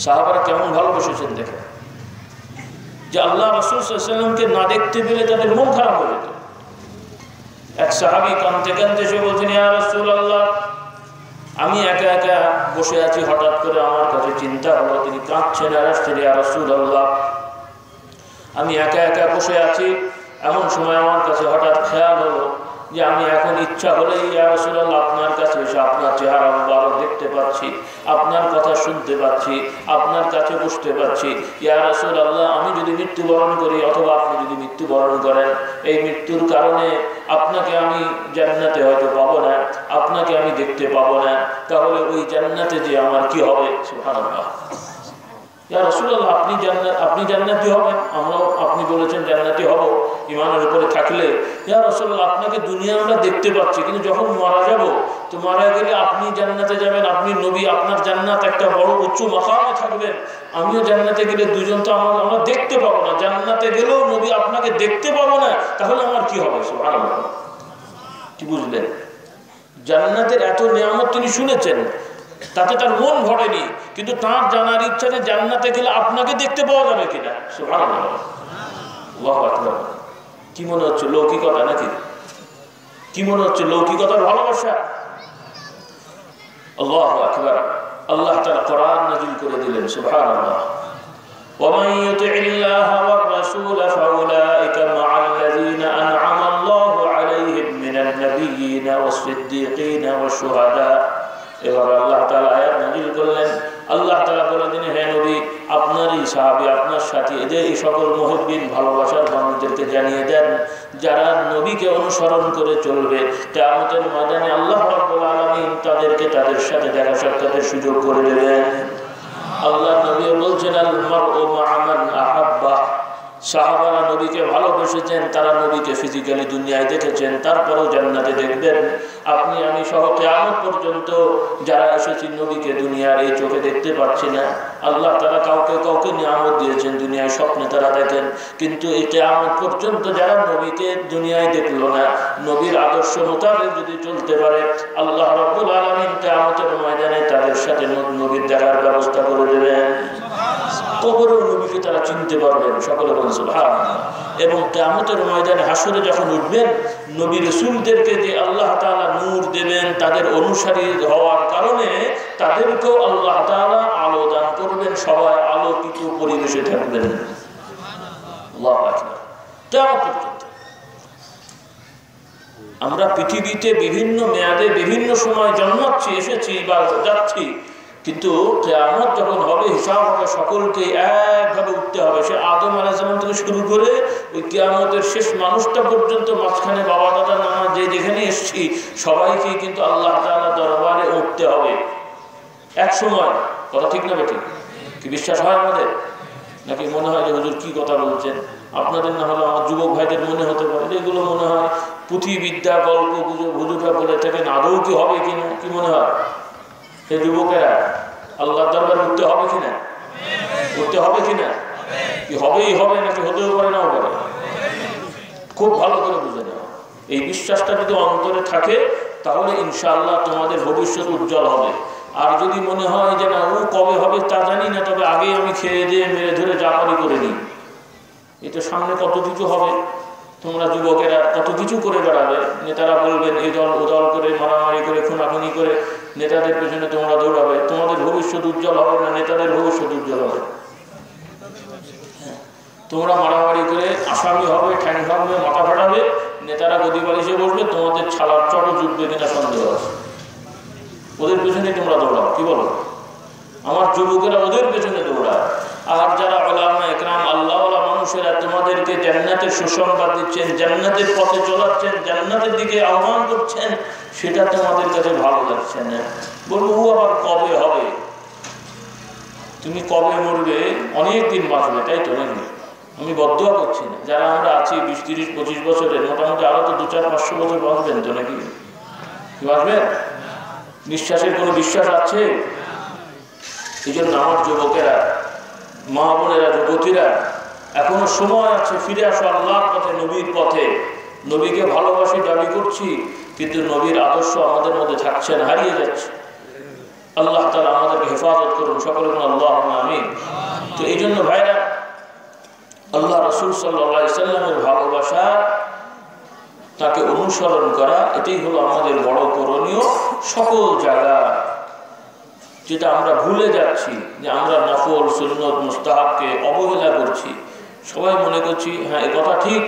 সাহাবারা কেমন ভালোবেসেছেন দেখেন, যে আল্লাহ রাসূল সাল্লাল্লাহু আলাইহি ওয়াসাল্লামকে না দেখতে পেলে তাদের মন খারাপ হয়ে যেত। এক সাহাবী কাঁদতে কাঁদতে এসে বলছেন, ইয়া রাসূলুল্লাহ, আমি একা একা বসে আছি, হঠাৎ করে আমার কাছে চিন্তা হলো, তিনি কাঁদছেন আর আসছেন, ইয়া রাসূলুল্লাহ, আমি একা একা বসে আছি, এমন সময় আমার কাছে হঠাৎ খেয়াল হলো যে আমি এখন ইচ্ছা হলেই ইয়া রাসূলুল্লাহ আপনার কাছে এসে আপনার চেহারা মুবারক দেখতে পাচ্ছি, আপনার কথা শুনতে পাচ্ছি, আপনার কাছে বসতে পাচ্ছি। ইয়া রাসূলুল্লাহ, আমি যদি মৃত্যুবরণ করি অথবা আপনি যদি মৃত্যুবরণ করেন, এই মৃত্যুর কারণে আপনাকে আমি জান্নাতে হয়তো পাবো না, আপনাকে আমি দেখতে পাবো না, তাহলে ওই জান্নাতে যে আমার কি হবে? সুবহানাল্লাহ। ইয়া রাসূলুল্লাহ, আপনি জান্নাতি হবেন, আমরাও আপনি বলেছেন জান্নাতি হব ঈমানের উপরে থাকলে। ইয়া রাসূলুল্লাহ, আপনাকে দুনিয়া আমরা দেখতে পাচ্ছি, কিন্তু যখন মারা যাব, তো মারা গেলে আপনি জান্নাতে যাবেন, আপনি নবী, আপনার জান্নাত একটা বড় উঁচু মাকামে থাকবেন, আমিও জান্নাতে গেলে, দুজন তো আমরা দেখতে পাবো না, জান্নাতে গেলেও নবী আপনাকে দেখতে পাবো না, তাহলে আমার কি হবে? সুবহানাল্লাহ। কি বুঝলেন? জান্নাতের এত নিয়ামত তিনি শুনেছেন, তাতে তার মন ভরেনি, কিন্তু তার জানার ইচ্ছা যে জান্নাতে গেলে আপনাকে দেখতে পাওয়া যাবে কিনা। সুবহানাল্লাহ। আল্লাহু আকবার। কি মনে হচ্ছে, লৌকিকতা নাকি? কি মনে হচ্ছে, লৌকিকতার ভালোবাসা? আল্লাহু আকবার। আল্লাহ তাআলা কোরআন নাযিল করে দিলেন, সুবহানাল্লাহ। ومن يطع الله والرسول فاولئك مع الذين انعم الله عليهم من النبيين والصديقين والشهداء। এবার আল্লাহ তাআলা আয়াত নাযিল করলেন, আল্লাহ তাআলা বলে দিন, হে নবী, আপনারই সাহাবী, আপনার সাথী, এদের এই সকল মুহিব্বিন ভালোবাসার মানুষদেরকে জানিয়ে দেন, যারা নবীকে অনুসরণ করে চলবে, কিয়ামতের ময়দানে আল্লাহ রাব্বুল আলামিন তাদেরকে তাদের সাথে দেখা সাক্ষাতের সুযোগ করে দেবেন। আল্লাহ নবী বলছেন, আল মারউ মা'a মান আহাব্বা। সাহাবারা নবীকে ভালোবেসেছেন, তারা নবীকে ফিজিক্যালি দুনিয়ায় দেখেছেন, তারপরেও জান্নাতে দেখবেন। আপনি আমি সহ কিয়ামত পর্যন্ত যারা এসেছি নবীকে দুনিয়ার এই চোখে দেখতে পাচ্ছি না। আল্লাহ তাআলা কাউকে কাউকে নিয়ামত দিয়েছেন, দুনিয়ায় স্বপ্নে তারা দেখেন, কিন্তু এই কিয়ামত পর্যন্ত যারা নবীকে দুনিয়ায় দেখলো না, নবীর আদর্শ মোতাবেক যদি চলতে পারে, আল্লাহ রাব্বুল আলামিন কিয়ামতের ময়দানে তাদের সাথে নবীর দেখার ব্যবস্থা করে দেবেন। কবরেও নবীকে তারা চিনতে পারবেন, সকলে বলেন সুবহানাল্লাহ। এবং কিয়ামতের ময়দানে হাসরে যখন উঠবেন, নবী রাসূলদেরকে যে আল্লাহ তাআলা নূর দেবেন, তাদের অনুসারী হওয়ার কারণে তাদেরকেও আল্লাহ তাআলা আলো দান করবেন, সবাই আলোকিত পরিবেশে থাকবেন। আল্লাহু আকবার। কিয়ামত পর্যন্ত আমরা পৃথিবীতে বিভিন্ন মেয়াদে বিভিন্ন সময় জন্মাচ্ছি, এসেছি বা যাচ্ছি, কিন্তু কিয়ামত যখন হবে, হিসাব হবে, সকলকে একভাবে উঠতে হবে। সে আদম আলাইহিস সালাম থেকে শুরু করে ওই কিয়ামতের শেষ মানুষটা পর্যন্ত, মাঝখানে বাবা দাদা নানা যে যেখানে এসেছি, সবাইকে কিন্তু আল্লাহ তাআলা দরবারে উঠতে হবে এক সময়। কথা ঠিক না বেঠিক? কি বিশ্বাস হয় আমাদের? নাকি মনে হয় যে হুজুর কি কথা বলছেন? আপনাদের না হলে আমার যুবক ভাইদের মনে হতে পারে এগুলো মনে হয় পুঁথিবিদ্যা, গল্প গুজব হুজুররা বলে থাকেন, আদৌ কি হবে কিনা? কি মনে হয় এই যুবকেরা আল্লাহর দরবারে উঠতে হবে কিনা? উঠতে হবে কিনা? কি হবেই হবে নাকি হতেও পারে নাও পারে? খুব ভালো করে বুঝে নাও। এই বিশ্বাসটা যদি অন্তরে থাকে তাহলে ইনশাআল্লাহ তোমাদের ভবিষ্যৎ উজ্জ্বল হবে। আর যদি মনে হয় যে না ও কবে হবে তা জানি না, তবে আগে আমি খেয়ে দিয়ে মেরে ধরে যা পারি করে নিই, এটা সামনে কত কিছু হবে। তোমরা যুবকেরা কত কিছু করে বেড়াবে, নেতারা বলবেন এই দল ও দল করে মারামারি করে খুনাখুনি করে নেতাদের পেছনে তোমরা দৌড়াবে, তোমাদের ভবিষ্যৎ উজ্জ্বল হবে না নেতাদের ভবিষ্যৎ উজ্জ্বল হবে? তোমরা মারামারি করে আসামি হবে, ঠ্যাং ভাঙবে, মাথা ফাটাবে, নেতারা গদি বালিশে বসবে, তোমাদের ছালার চটও জুটবে কিনা সন্দেহ আছে। ওদের পেছনে তোমরা দৌড়াও, কি বলো? আমার যুবকেরা ওদের পেছনে দৌড়ায়। আর যারা উলামা ইকরাম আল্লাহওয়ালা মানুষেরা তোমাদেরকে জান্নাতের সুসংবাদ দিচ্ছেন, জান্নাতের পথে চলাচ্ছেন, জান্নাতের দিকে আহ্বান করছেন, সেটা তোমাদের কাছে ভালো লাগছে না। বলবো ও আবার কবে হবে? তুমি কবে মরবে? অনেক দিন বাঁচবে, তাই তো নাকি? আমি বদদুয়া করছি না, যারা আমরা আছি 20, 30, 25 বছরের, মোটামুটি আরো তো 200-500 বছর বাঁচবেন তো নাকি? বাঁচবেন? নিঃশ্বাসের কোনো বিশ্বাস আছে? এই জন্য আমার যুবকেরা, মা বোনেরা, যুবতীরা, এখনো সময় আছে, ফিরে আসো আল্লাহর পথে, নবীর পথে। নবীকে ভালোবাসি, দাবি করছি, কিন্তু নবীর আদর্শ আমাদের মধ্যে থাকছে না, হারিয়ে যাচ্ছে। আল্লাহ তাআলা আমাদেরকে হেফাজত করুন, সকলে বলুন আল্লাহুম্মা আমিন। তো এই জন্য ভাইরা, আল্লাহ রাসূল সাল্লাল্লাহু আলাইহি সাল্লামের ভালোবাসা, তাকে অনুসরণ করা, এটাই হলো আমাদের বড় করণীয়। সকল জায়গা যেটা আমরা ভুলে যাচ্ছি, যে আমরা নফল, সুন্নত, মুস্তাহাবকে অবহেলা করছি। সবাই মনে করছি হ্যাঁ এ কথা ঠিক,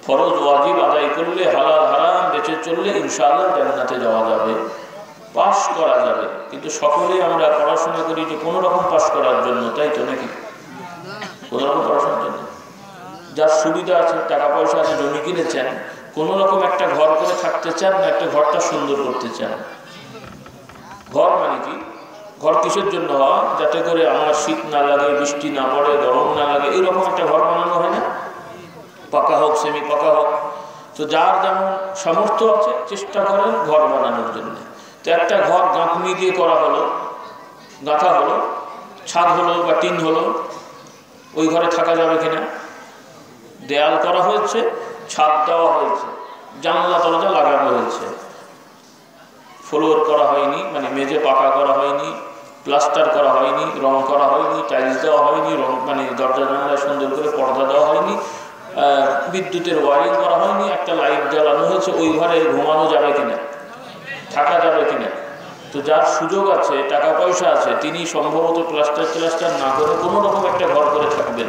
ফরজ ওয়াজিব আদায় করলে, হালাল হারাম বেঁচে চললে ইনশাআল্লাহ জান্নাতে যাওয়া যাবে, পাস করা যাবে। কিন্তু সকলেই আমরা পড়াশোনা করি যে কোনো রকম পাস করার জন্য, তাই তো নাকি? কোনো রকম পড়াশোনার জন্য। যার সুবিধা আছে, টাকা পয়সা আছে, জমি কিনেছেন, কোনো রকম একটা ঘর করে থাকতে চান না একটা ঘরটা সুন্দর করতে চান? ঘর মানে কি? ঘর কিসের জন্য হয়? যাতে করে আমার শীত না লাগে, বৃষ্টি না পড়ে, গরম না লাগে, এইরকম একটা ঘর বানানো হয় না? পাকা হোক, সেমি পাকা হোক। তো যার যেমন সামর্থ্য আছে চেষ্টা করেন ঘর বানানোর জন্য। তো একটা ঘর গাঁথনি দিয়ে করা হলো, গাঁথা হলো, ছাদ হলো বা টিন হলো, ওই ঘরে থাকা যাবে কিনা? দেয়াল করা হয়েছে, ছাদ দেওয়া হয়েছে, জানলা দরজা লাগানো হয়েছে, ফ্লোর করা হয়নি, মানে মেঝে পাকা করা হয়নি, প্লাস্টার করা হয়নি, রং করা হয়নি, টাইলস দেওয়া হয়নি, রং মানে দরজা জানলায় সুন্দর করে পর্দা দেওয়া হয়নি, বিদ্যুতের ওয়ারিং করা হয়নি, একটা লাইট জ্বালানো হয়েছে, ওই ঘরে ঘুমানো যাবে কিনা? থাকা যাবে কিনা? তো যার সুযোগ আছে, টাকা পয়সা আছে, তিনি সম্ভবত প্লাস্টার না করে কোনো রকম একটা ঘর করে থাকবেন।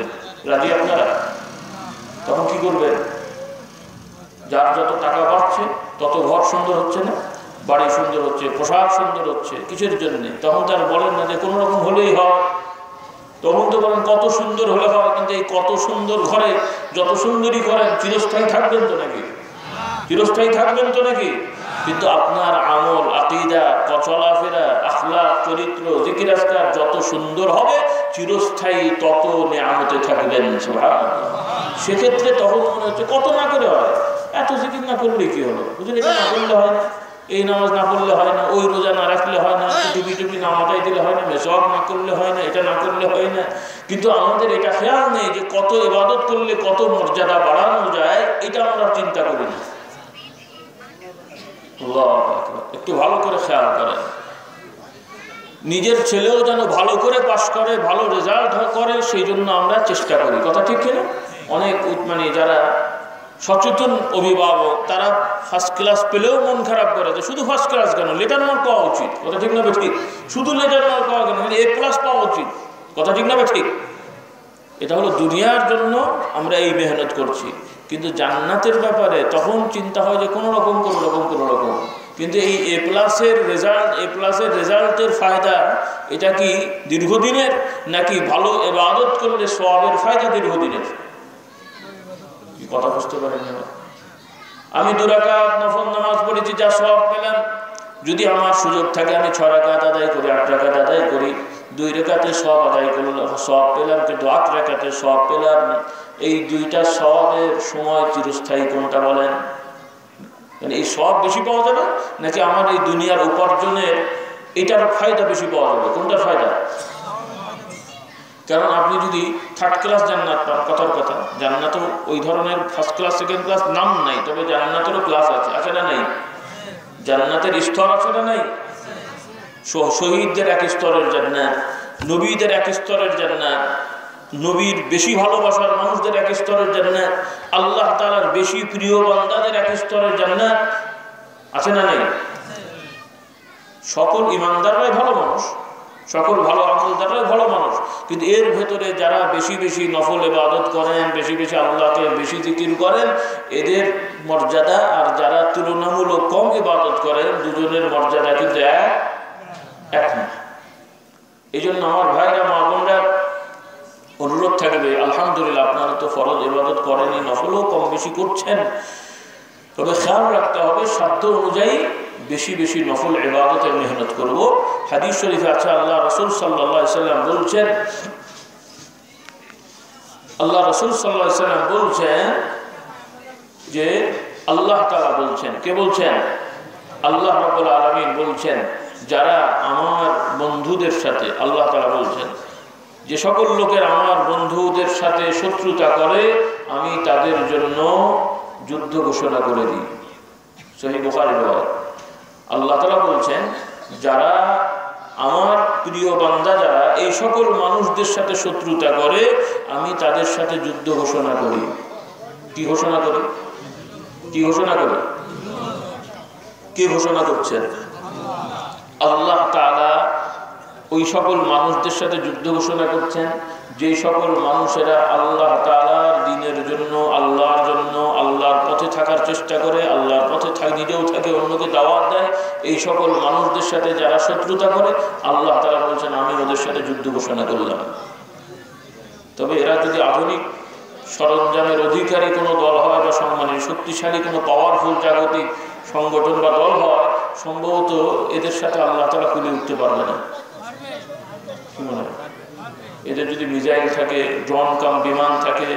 রাজি আপনারা? তখন কি করবেন? যার যত টাকা বাড়ছে তত ঘর সুন্দর হচ্ছে না, বাড়ি সুন্দর হচ্ছে, পোশাক সুন্দর হচ্ছে, কিসের জন্যে? তখন তার বলেন না যে কোনো রকম হলেই হয়, তখন তো বলেন কত সুন্দর হলে হয়। কিন্তু এই কত সুন্দর ঘরে যত সুন্দরই করেন, চিরস্থায়ী থাকবেন তো নাকি? চিরস্থায়ী থাকবেন তো নাকি? কিন্তু আপনার আমল, আকীদা, চলাফেরা, আখলাক, চরিত্র, জিকির আজকার যত সুন্দর হবে, চিরস্থায়ী তত নেয়ামতে থাকবেন। সুবহানাল্লাহ। সেক্ষেত্রে তখন মনে হচ্ছে কত না করে হয়, এত জিকির না করলে কি হলো, বুঝলেন? এটা না করলে হয় না, এই নামাজ না পড়লে হয় না, ওই রোজা না রাখলে হয় না, টুপি না মাথায় দিলে হয় না, মেসওয়াক না করলে হয় না, এটা না করলে হয় না। কিন্তু আমাদের এটা খেয়াল নেই যে কত ইবাদত করলে কত মর্যাদা বাড়ানো যায়, এটা আমরা চিন্তা করি না। একটু ভালো করে খেয়াল করেন, নিজের ছেলেও যেন ভালো করে পাশ করে, ভালো রেজাল্ট করে, সেই জন্য আমরা চেষ্টা করি। কথা ঠিক কিনা? অনেক মানে যারা সচেতন অভিভাবক, তারা ফার্স্ট ক্লাস পেলেও মন খারাপ করে যে শুধু ফার্স্ট ক্লাস কেন, লেটার মার্ক পাওয়া উচিত। কথা ঠিক না ঠিক? শুধু লেটার মার্ক পাওয়া কেন, A+ পাওয়া উচিত। কথা ঠিক না ঠিক? এটা হলো দুনিয়ার জন্য আমরা এই মেহনত করছি, কিন্তু জান্নাতের ব্যাপারে তখন চিন্তা হয় যে কোনো রকম। কিন্তু এই A+-এর রেজাল্টের ফায়দা এটা কি দীর্ঘদিনের, নাকি ভালো ইবাদত করলে সওয়াবের ফায়দা দীর্ঘদিনের? কি কথা বুঝতে পারেন? আমি 2 রাকাত নফল নামাজ পড়েছি, যা সওয়াব পেলাম, যদি আমার সুযোগ থাকে আমি 6 রাকাত আদায় করি, 8 রাকাত আদায় করি, 2 রাকাতে সওয়াব আদায় করলাম, সওয়াব পেলাম, কিন্তু 8 রাকাতে সওয়াব পেলাম। এই দুইটা সওয়াবের সময় চিরস্থায়ী কোনটা বলেন? মানে এই সওয়াব বেশি পাওয়া যাবে নাকি আমার এই দুনিয়ার উপার্জনের এটার ফায়দা বেশি পাওয়া যাবে? কোনটার ফায়দা? কারণ আপনি যদি 3rd ক্লাস জান্নাত পান, কথার কথা, জান্নাতও ওই ধরনের 1st ক্লাস 2nd ক্লাস নাম নাই, তবে জান্নাতেরও ক্লাস আছে, আছে না নাই? জান্নাতের স্তর আছে না নাই? শহীদদের এক স্তরের জান্নাত, নবীদের এক স্তরের জান্নাত, নবীর বেশি ভালোবাসার মানুষদের এক স্তরের জান্নাত, আল্লাহ তাআলার বেশি প্রিয় বান্দাদের এক স্তরের জান্নাত, আছে না নাই? সকল ইমানদাররাই ভালো মানুষ, সকল ভালো আমলদাররাই ভালো মানুষ, কিন্তু এর ভেতরে যারা বেশি বেশি নফল ইবাদত করেন, বেশি বেশি আল্লাহকে বেশি জিকির করেন, এদের মর্যাদা আর যারা তুলনামূলক কম ইবাদত করেন, দুজনের মর্যাদা কিন্তু এক না। এই জন্য আমার ভাইরা, মা বোনরা, অনুরোধ থাকবে, আলহামদুলিল্লাহ আপনারা তো ফরজ ইবাদত করেনই, নফলও কম বেশি করছেন, তবে খেয়াল রাখতে হবে সাধ্য অনুযায়ী বেশি বেশি নফল ইবাদতের মেহনত করব। হাদিস শরীফে আছে, আল্লাহ রাসূল সাল্লাল্লাহু আলাইহি সাল্লাম বলছেন, আল্লাহ রাসূল সাল্লাল্লাহু আলাইহি সাল্লাম বলছেন যে আল্লাহ তাআলা বলছেন, কে বলছেন? আল্লাহ রাব্বুল আলামিন বলছেন, যারা আমার বন্ধুদের সাথে, আল্লাহ তাআলা বলছেন, যে সকল লোকের আমার বন্ধুদের সাথে শত্রুতা করে আমি তাদের জন্য যুদ্ধ ঘোষণা করে দিই। সহিহ বুখারীর riwayat। আল্লাহ তাআলা বলছেন, যারা আমার প্রিয় বান্দা যারা এই সকল মানুষদের সাথে শত্রুতা করে আমি তাদের সাথে যুদ্ধ ঘোষণা করি। কি ঘোষণা করি? কি ঘোষণা করি? কে ঘোষণা করছেন? আল্লাহ তাআলা ওই সকল মানুষদের সাথে যুদ্ধ ঘোষণা করছেন যে সকল মানুষেরা আল্লাহ তাআলার দ্বীনের জন্য, আল্লাহর জন্য, আল্লাহর পথে থাকার চেষ্টা করে, আল্লাহর পথে নিজেও থাকে, অন্যকে দাওয়াত দেয়। এই সকল মানুষদের সাথে যারা শত্রুতা করে আল্লাহ তাআলা বলছেন আমি ওদের সাথে যুদ্ধ ঘোষণা করলাম। তবে এরা যদি আধুনিক সরঞ্জামের অধিকারী কোনো দল হয় বা সম্মানের শক্তিশালী কোনো পাওয়ারফুল জাগতিক সংগঠন বা দল হয়, সম্ভবত এদের সাথে আল্লাহ তাআলা কুলে উঠতে পারবে না। কি মনে হয়? এদের যদি মিসাইল থাকে, ড্রোন কাম বিমান থাকে,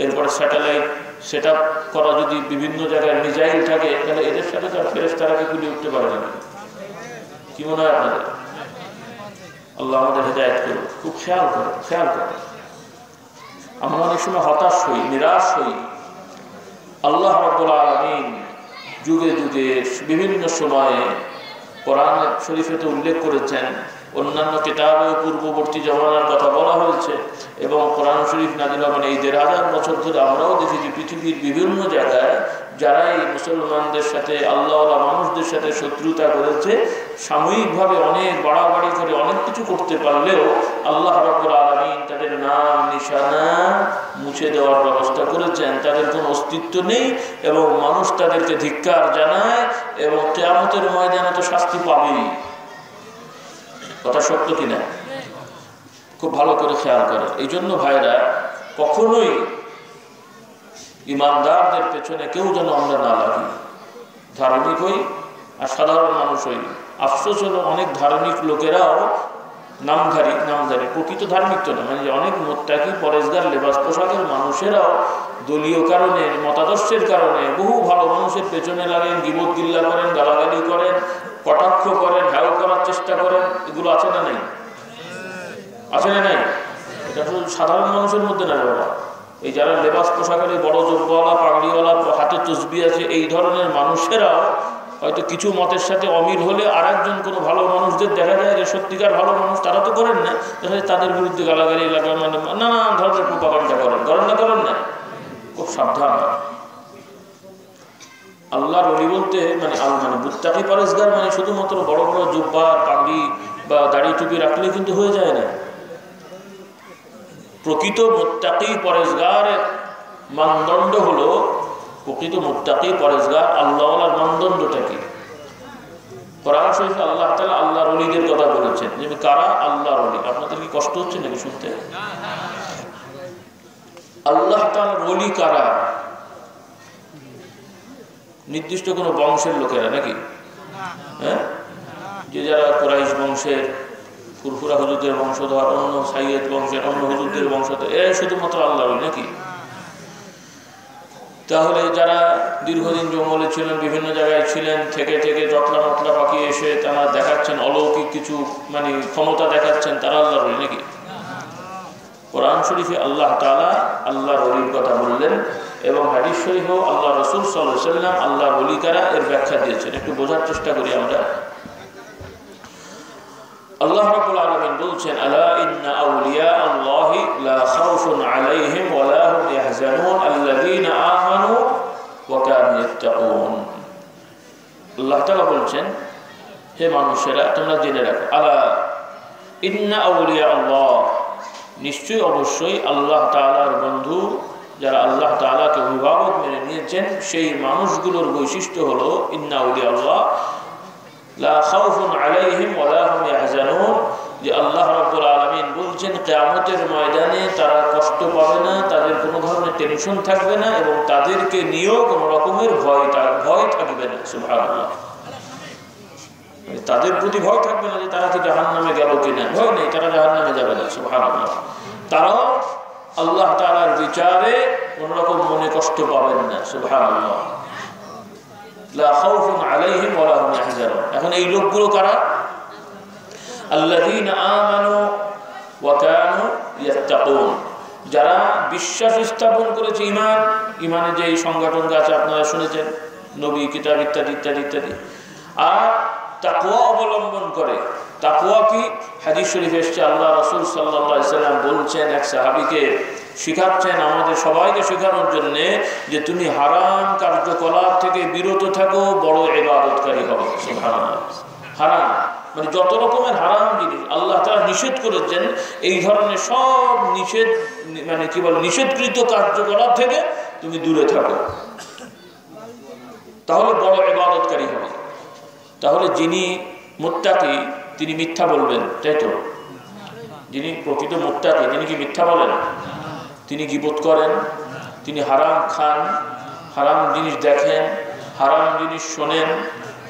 এরপরে স্যাটেলাইট সেট আপ করা যদি বিভিন্ন জায়গায় মিসাইল থাকে, তাহলে এদের সাথে তার ফেরেশতারাকে কুলে উঠতে পারবে না। কি মনে হয় আপনাদের? আল্লাহ আমাদের হেদায়েত করুন। খুব খেয়াল করে, খেয়াল করে। আমরা অনেক সময় হতাশ হই, নিরাশ হই। আল্লাহ রাব্বুল আলামিন যুগে যুগে বিভিন্ন সময়ে কোরআন শরীফেতে উল্লেখ করেছেন, অন্যান্য কিতাবেও পূর্ববর্তী জমানার কথা বলা হয়েছে, এবং কোরআন শরীফ নাযিল হওয়ার এই 1500 বছর ধরে আমরাও দেখেছি পৃথিবীর বিভিন্ন জায়গায় যারা এই মুসলমানদের সাথে, আল্লাহওয়ালা মানুষদের সাথে শত্রুতা করেছে, সাময়িকভাবে অনেক বাড়াবাড়ি করে অনেক কিছু করতে পারলেও আল্লাহ রাব্বুল আলামিন তাদের নাম নিশানা মুছে দেওয়ার ব্যবস্থা করেছেন। তাদের কোনো অস্তিত্ব নেই এবং মানুষ তাদেরকে ধিক্কার জানায় এবং কিয়ামতের ময়দানে তো শাস্তি পাবেই। কথা সত্য কিনা? খুব ভালো করে খেয়াল করে। এই জন্য ভাইরা, কখনোই ইমানদারদের পেছনে কেউ যেন আমরা না লাগি। ধার্মিক হই আর সাধারণ মানুষ হই। আফসোস হলো অনেক ধার্মিক লোকেরাও নামধারী, প্রকৃত ধার্মিক তো না, মানে অনেক মুত্তাকি পরেজগার লেবাস পোশাকের মানুষেরাও দলীয় কারণে, মতাদর্শের কারণে বহু ভালো মানুষের পেছনে লাগেন, গীবত গিল্লা করেন, গালাগালি করেন, কটাক্ষ করেন, হ্যাও করার চেষ্টা করেন। এগুলো আছে না নাই? আছে না নাই? এটা শুধু সাধারণ মানুষের মধ্যে না বাবা। এই যারা লেবাস পোশাকের বড় জব্বওয়ালা, পাগড়িওয়ালা, হাতে তসবি আছে, এই ধরনের মানুষেরাও হয়তো কিছু মতের সাথে অমিল হলে আর একজন কোনো ভালো মানুষদের দেখা যায় যে সত্যিকার ভালো মানুষ, তারা তো করেন না, দেখা যায় তাদের বিরুদ্ধে গালাগালি এলাকার মানে নানান ধরনের প্রোপাগান্ডা করেন না। খুব সাবধান। আল্লাহর ওলি বলতে মানে মুত্তাকি পরেজগার মানে শুধুমাত্র বড় বড় জুব্বা, পাগড়ি বা দাড়ি টুপি রাখলে কিন্তু হয়ে যায় না। প্রকৃত মুত্তাকি পরেজগারের মানদণ্ড হলো, প্রকৃত মুত্তাকি পরেজগার আল্লাহওয়ালার মানদণ্ডটা কি? কোরআন শরীফে আল্লাহ তাআলা আল্লাহর ওলিদের কথা বলেছেন, যে কারা আল্লাহর ওলি। আপনাদের কি কষ্ট হচ্ছে নাকি শুনতে? আল্লাহ তাআলার ওলি কারা? নির্দিষ্ট কোনো বংশের লোকেরা নাকি? হ্যাঁ, যে যারা কুরাইশ বংশের, ফুরফুরা হুজুরদের বংশধর, অন্য সাইয়েদ বংশের অন্য হুজুরদের বংশধর, এরা শুধুমাত্র আল্লাহর নাকি? তাহলে যারা দীর্ঘদিন জঙ্গলে ছিলেন, বিভিন্ন জায়গায় ছিলেন, থেকে থেকে জটলা মতলা পাকিয়ে এসে তারা দেখাচ্ছেন অলৌকিক কিছু মানে ক্ষমতা দেখাচ্ছেন, তারা আল্লাহর ওলি নাকি? কোরআন শরীফে আল্লাহ তাআলা আল্লাহর ওলির কথা বললেন এবং হাদিস শরীফেও আল্লাহ রাসূল সাল্লাল্লাহু আলাইহি ওয়াসাল্লাম আল্লাহর ওলি কারা এর ব্যাখ্যা দিয়েছেন। একটু বোঝার চেষ্টা করি আমরা। আল্লাহ রাব্বুল আলামিন বলছেন, আলা ইন্না আউলিয়া আল্লাহি লা খাউফুন আলাইহিম ওয়া লা হুম ইয়াহজানুন আল্লাযীনা আমানু ওয়া কানু ইয়াত্তাকুন। আল্লাহ তাআলা বলছেন, হে মানুষেরা তোমরা জেনে রাখো, আলা ইন্না আউলিয়া আল্লাহ, নিশ্চয়ই অবশ্যই আল্লাহ তাআলার বন্ধু যারা আল্লাহ তাআলাকে অভিভাবক মেনে নিয়েছেন সেই মানুষগুলোর বৈশিষ্ট্য হলো ইন্না আউলিয়া আল্লাহ লা খাউফুন আলাইহিম ওয়া লা হুম ইয়াহজানুন, যে আল্লাহ রাব্বুল আলামিন বলছেন কিয়ামতের ময়দানে তারা কষ্ট পাবে না, তাদের কোনো ধরনের টেনশন থাকবে না এবং তাদেরকে নিয়েও কোনো রকমের ভয় থাকবে না। সুবহানাল্লাহ, তাদের প্রতি ভয় থাকবে না যে তারা কি জাহান্নামে গেল কিনা, ভয় নেই, তারা জাহান্নামে যাবে না। সুবহানাল্লাহ, তারাও আল্লাহ তাআলার বিচারে কোনো রকম মনে কষ্ট পাবেন না। সুবহানাল্লাহ, লা খাউফুন আলাইহিম ওয়া লা হুম ইয়াহজানুন। এখন এই লোকগুলো কারা? আল্লাযীনা আমানু ওয়া কানু ইয়াত্তাকুন, যারা বিশ্বাস স্থাপন করেছে, ইমানের যে সংগঠন আছে আপনারা শুনেছেন, নবী, কিতাব ইত্যাদি ইত্যাদি ইত্যাদি, আর তাকওয়া অবলম্বন করে। তাকওয়া কি? হাদিস শরীফে এসেছে, আল্লাহ রাসূল সাল্লাল্লাহু আলাইহি সাল্লাম বলছেন এক সাহাবীকে শিখাচ্ছেন, আমাদের সবাইকে শেখানোর জন্য, যে তুমি হারাম কার্যকলাপ থেকে বিরত থাকো, বড় ইবাদতকারী হবে। সুবহানাল্লাহ, হারাম মানে যত রকমের হারাম জিনিস আল্লাহ তাআলা নিষেধ করেছেন, এই ধরনের সব নিষেধ মানে কি বলে নিষেধকৃত কার্যকলাপ থেকে তুমি দূরে থাকো, তাহলে বড় ইবাদতকারী হবে। তাহলে যিনি মুত্তাকি তিনি মিথ্যা বলবেন, তাই তো? যিনি প্রকৃত মুত্তাকি তিনি কি মিথ্যা বলেন? তিনি গীবত করেন, তিনি হারাম খান, হারাম জিনিস দেখেন, হারাম জিনিস শোনেন,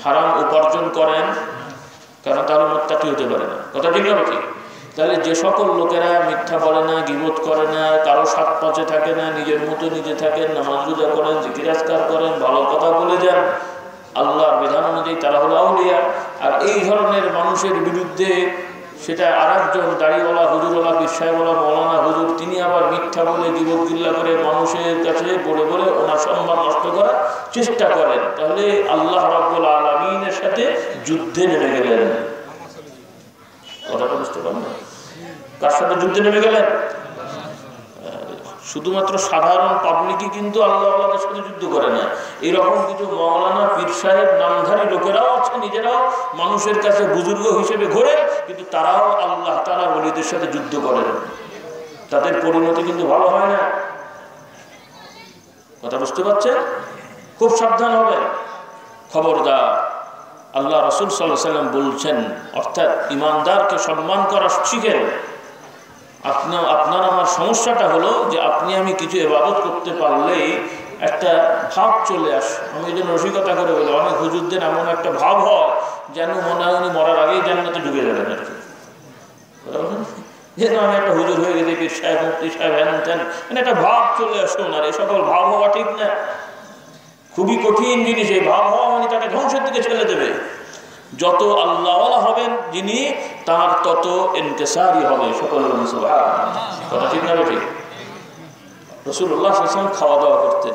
হারাম উপার্জন করেন, কারণ তাহলে মুত্তাকি হতে পারে না। কথা ঠিক না কি? তাহলে যে সকল লোকেরা মিথ্যা বলে না, গীবত করে না, কারো সাত পাঁচে থাকে না, নিজের মতো নিজে থাকেন, নামাজ রোজা করেন, জিকির আজকার করেন, ভালো কথা বলে যান আল্লাহর বিধান অনুযায়ী, তারা হলো আউলিয়া। আর এই ধরনের মানুষের বিরুদ্ধে সেটা আরেকজন দাড়িওয়ালা, হুজুরওয়ালা, পীর সাহেবওয়ালা, মৌলানা হুজুর, তিনি আবার মিথ্যা বলে গীবত গিল্লা করে মানুষের কাছে বলে বলে ওনার সম্মান নষ্ট করার চেষ্টা করেন, তাহলে আল্লাহ রাব্বুল আলামিনের সাথে যুদ্ধে নেমে গেলেন। কথাটা বুঝতে পারলেন? কার সাথে যুদ্ধে নেমে গেলেন? শুধুমাত্র সাধারণ পাবলিকই কিন্তু আল্লাহর সাথে যুদ্ধ করে না, এরকম কিছু মৌলানা, পীর সাহেব, নামধারী লোকেরাও আছে, নিজেরাও মানুষের কাছে বুজুর্গ হিসেবে ঘোরে, কিন্তু তারাও আল্লাহ তাআলার ওলিদের সাথে যুদ্ধ করেন, তাদের পরিণতি কিন্তু ভালো হয় না। কথা বুঝতে পারছেন? খুব সাবধান হবে, খবরদার। আল্লাহ রাসূল সাল্লাল্লাহু আলাইহি ওয়াসাল্লাম বলছেন, অর্থাৎ ইমানদারকে সম্মান করা শিখেন। আপনার আমার সমস্যাটা হলো যে আপনি আমি কিছু ইবাদত করতে পারলেই একটা ভাব চলে আসে। আমি এই জন্য রসিকতা করে বলি, অনেক হুজুরদের এমন একটা ভাব হয় যেন মনে হয় উনি মরার আগেই জান্নাতে ঢুকে যাবেন আর কি। যেন আমি একটা হুজুর হয়ে গেছি, পীর সাহেব, মুফতি সাহেব, হ্যান ত্যান, মানে একটা ভাব চলে আসে ওনার। এই সকল ভাব হওয়া ঠিক না, খুবই কঠিন জিনিস। এই ভাব হওয়া মানে তাকে ধ্বংসের দিকে ছেড়ে দেবে। যত আল্লাহওয়ালা হবেন যিনি, তার তত ইনকিসারি হবে। সকল কথা ঠিক না? ঠিক। রাসূলুল্লাহ সাল্লাল্লাহু আলাইহি ওয়াসাল্লাম খাওয়া দাওয়া করতেন।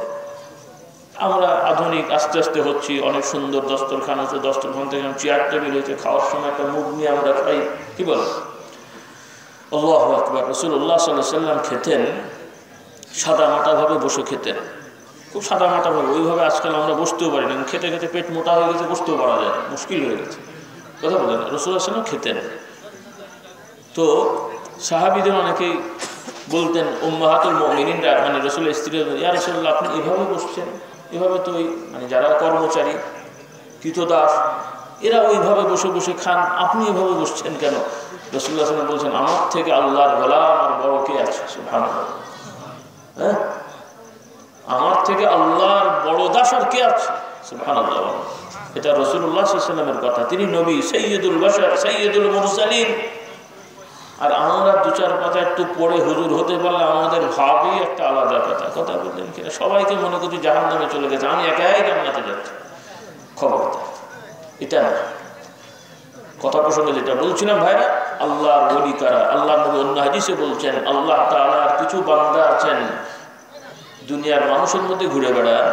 আমরা আধুনিক আস্তে আস্তে হচ্ছি, অনেক সুন্দর দস্তরখান হচ্ছে, দস্তরখান থেকে চেয়ার টেবিল হয়েছে, খাওয়ার সময় একটা মুখ নিয়ে আমরা খাই, কি বলে? আল্লাহু আকবার। রাসূলুল্লাহ সাল্লাল্লাহু আলাইহি ওয়াসাল্লাম খেতেন সাদা মাটাভাবে বসে খেতেন, খুব সাদা মাটাভাবে। ওইভাবে আজকাল আমরা বসতেও পারি না, খেতে খেতে পেট মোটা হয়ে গেছে, বসতেও পারা যায়, মুশকিল হয়ে গেছে। কথা বলেন, রাসূলুল্লাহ সাল্লাল্লাহু আলাইহি ওয়াসাল্লাম খেতেন। তো সাহাবীদের অনেকেই বলতেন, উম্মাহাতুল মুমিনিনরা মানে রাসূলের স্ত্রী, ইয়া রাসূলুল্লাহ আপনি এভাবে বসছেন, এভাবে তো ওই মানে যারা কর্মচারী, কৃতদাস, এরা ওইভাবে বসে বসে খান, আপনি এভাবে বসছেন কেন? রাসূলুল্লাহ সাল্লাল্লাহু আলাইহি ওয়াসাল্লাম বলছেন, আমার থেকে আল্লাহর গোলাম আর বড় কে আছে? সুবহানাল্লাহ। হ্যাঁ, আমার থেকে আল্লাহর বড় দাস আর কে আছে? সুবহানাল্লাহ। এটা রাসূলুল্লাহ সাল্লাল্লাহু আলাইহি ওয়াসাল্লামের কথা। তিনি নবী, সাইয়্যিদুল বাশার, সাইয়্যিদুল মুরসালিন, আর আমরা 2-4 পাতা একটু পড়ে হুজুর হতে পারলে আমাদের ভাবই একটা আলাদা কথা বললেন কিনা। সবাইকে মনে করছি জাহান্নামে চলে গেছে, আমি একাই জান্নাতে যাচ্ছি। খবরদার, এটা না। কথা প্রসঙ্গে যেটা বলছিলাম ভাইরা, আল্লাহর ওলি কারা? আল্লাহ নবী অন্য হাদিসে বলছেন আল্লাহ তাআলার কিছু বান্দা আছেন দুনিয়ার মানুষের মধ্যে ঘুরে বেড়ায়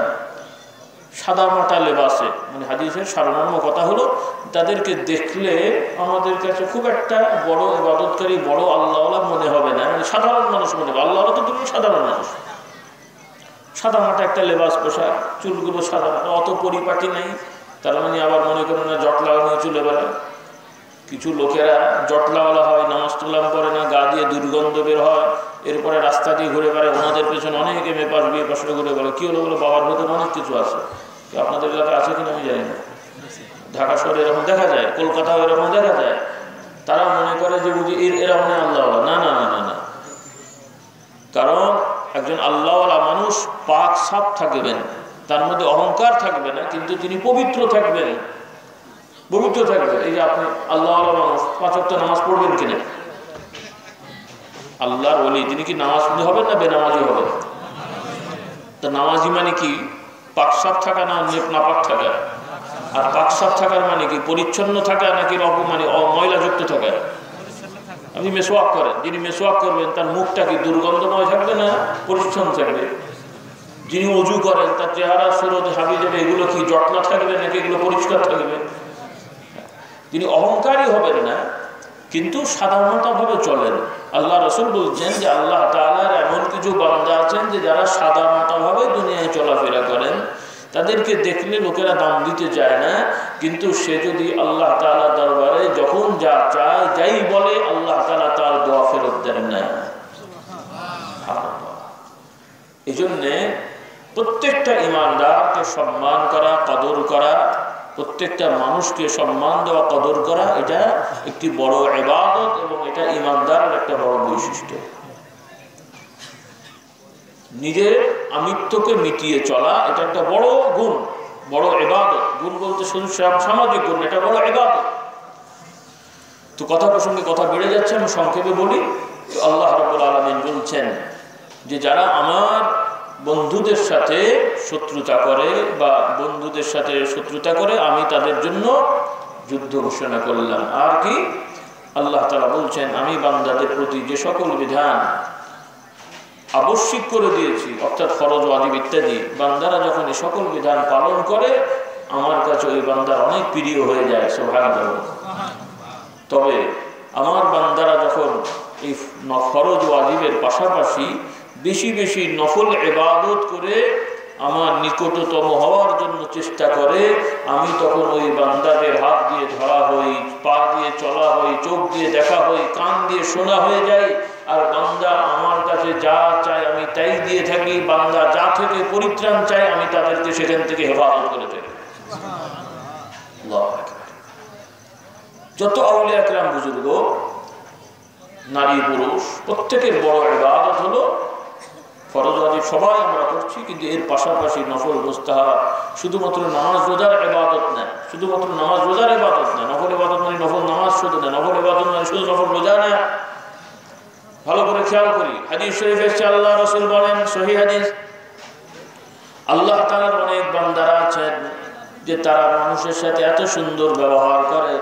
সাদা মাটা লেবাসে, মানে হাদিসের সারমর্ম কথা হলো তাদেরকে দেখলে আমাদের কাছে খুব একটা বড় ইবাদতকারী, বড় আল্লাহওয়ালা মনে হবে না, মানে সাধারণ মানুষ মনে হবে। আল্লাহওয়ালা তো তুমি সাধারণ মানুষ, সাদা মাটা একটা লেবাস পোশাক, চুলগুলো সাদা মাটা, অত পরিপাটি নেই। তার মানে আবার মনে করেন না জটলাও নিয়ে চলে বেড়ায়। কিছু লোকেরা জটলাওয়ালা হয়, নামাজ কালাম করে না, গা দিয়ে দুর্গন্ধ বের হয়, এরপরে রাস্তা দিয়ে ঘুরে বেড়ায়, ওনাদের পেছনে অনেক এমএ পাস বিএ পাস ঘুরে বেড়ায়। কি হলো বলে বাবার ভেতরে অনেক কিছু আছে। আপনাদের এলাকায় আছে কিনা আমি জানি না, ঢাকা শহরে এরকম দেখা যায়, কলকাতাও এরকম দেখা যায়। তারা মনে করে যে বুঝি এরা মনে আল্লাহওয়ালা। না না না না না, কারণ একজন আল্লাহওয়ালা মানুষ পাক সাফ থাকবেন, তার মধ্যে অহংকার থাকবে না, কিন্তু তিনি পবিত্র থাকবেন, পবিত্র থাকবেন। এই যে আপনি আল্লাহওয়ালা মানুষ 5 ওয়াক্ত নামাজ পড়বেন কিনা? আল্লাহর ওলি তিনি কি নামাজ হবেন না বেনামাজি হবেন? তা নামাজি মানে কি? পাক সাফ থাকা না নাপাক থাকা? আর পাক সাফ থাকার মানে কি? পরিচ্ছন্ন থাকা নাকি মানে ময়লাযুক্ত থাকা? আপনি মেসওয়াক করেন, যিনি মেসওয়াক করবেন তার মুখটা কি দুর্গন্ধময় থাকবে না পরিচ্ছন্ন থাকবে? যিনি ওযু করেন তার চেহারা সুরত হাবি যাবে, এগুলো কি জটলা থাকবে নাকি এগুলো পরিষ্কার থাকবে? তিনি অহংকারী হবেন না, কিন্তু সাধারণভাবে চলেন। আল্লাহ রাসূল বলছেন যে আল্লাহ তাআলার এমন কিছু বান্দা আছেন যে যারা সাধারণভাবে দুনিয়ায় চলাফেরা করেন, তাদেরকে দেখলে লোকেরা দাম দিতে চায় না, কিন্তু সে যদি আল্লাহ তাআলার দরবারে যখন যা চায় যাই বলে আল্লাহ তাআলা তার দোয়া ফেরত দেন না। এই জন্যে প্রত্যেকটা ইমানদারকে সম্মান করা, কদর করা, প্রত্যেকটা মানুষকে সম্মান দেওয়া, কদর করা, এটা একটি বড় ইবাদত এবং এটা ইমানদারের একটা বড় বৈশিষ্ট্য। নিজের আমিত্বকে মিটিয়ে চলা এটা একটা বড় গুণ, বড় ইবাদত। গুণ বলতে শুধু সামাজিক গুণ, এটা বড় ইবাদত। তো কথা প্রসঙ্গে কথা বেড়ে যাচ্ছে, আমি সংক্ষেপে বলি। আল্লাহ রাব্বুল আলামিন বলছেন যে যারা আমার বন্ধুদের সাথে শত্রুতা করে বা বন্ধুদের সাথে শত্রুতা করে আমি তাদের জন্য যুদ্ধ ঘোষণা করলাম। আর কি আল্লাহ তাআলা বলছেন আমি বান্দাদের প্রতি যে সকল বিধান আবশ্যিক করে দিয়েছি, অর্থাৎ ফরজ ওয়াজিব ইত্যাদি, বান্দারা যখন এই সকল বিধান পালন করে আমার কাছে ওই বান্দার অনেক প্রিয় হয়ে যায়। সুবহানাল্লাহ। তবে আমার বান্দারা যখন এই ফরজ ওয়াজিবের পাশাপাশি বেশি বেশি নফল ইবাদত করে আমার নিকটতম হওয়ার জন্য চেষ্টা করে, আমি তখন ওই বান্দাদের হাত দিয়ে ধরা হই, পা দিয়ে চলা হই, চোখ দিয়ে দেখা হই, কান দিয়ে শোনা হয়ে যায়। আর বান্দা আমার কাছে যা চায় আমি তাই দিয়ে থাকি। বান্দা যা থেকে পরিত্রাণ চায় আমি তাদেরকে সেখান থেকে হেফাজত করে থাকি। যত আউলিয়া কিরাম বুজুর্গ, নারী পুরুষ, প্রত্যেকের বড় ইবাদত হলো ফরজ ওয়াজিব সবাই আমরা করছি, কিন্তু এর পাশাপাশি নফল মুস্তাহাব, শুধুমাত্র নামাজ রোজার ইবাদত না, শুধুমাত্র নামাজ রোজার ইবাদত না, নফল ইবাদত মানে নফল নামাজ শুধু না, নফল ইবাদত মানে শুধু নফল রোজা না। ভালো করে খেয়াল করি, হাদিস শরীফে এসেছে আল্লাহ রাসূল বলেন, সহিহ হাদিস, আল্লাহ তাআলার অনেক বান্দারা আছেন যে তারা মানুষের সাথে এত সুন্দর ব্যবহার করে,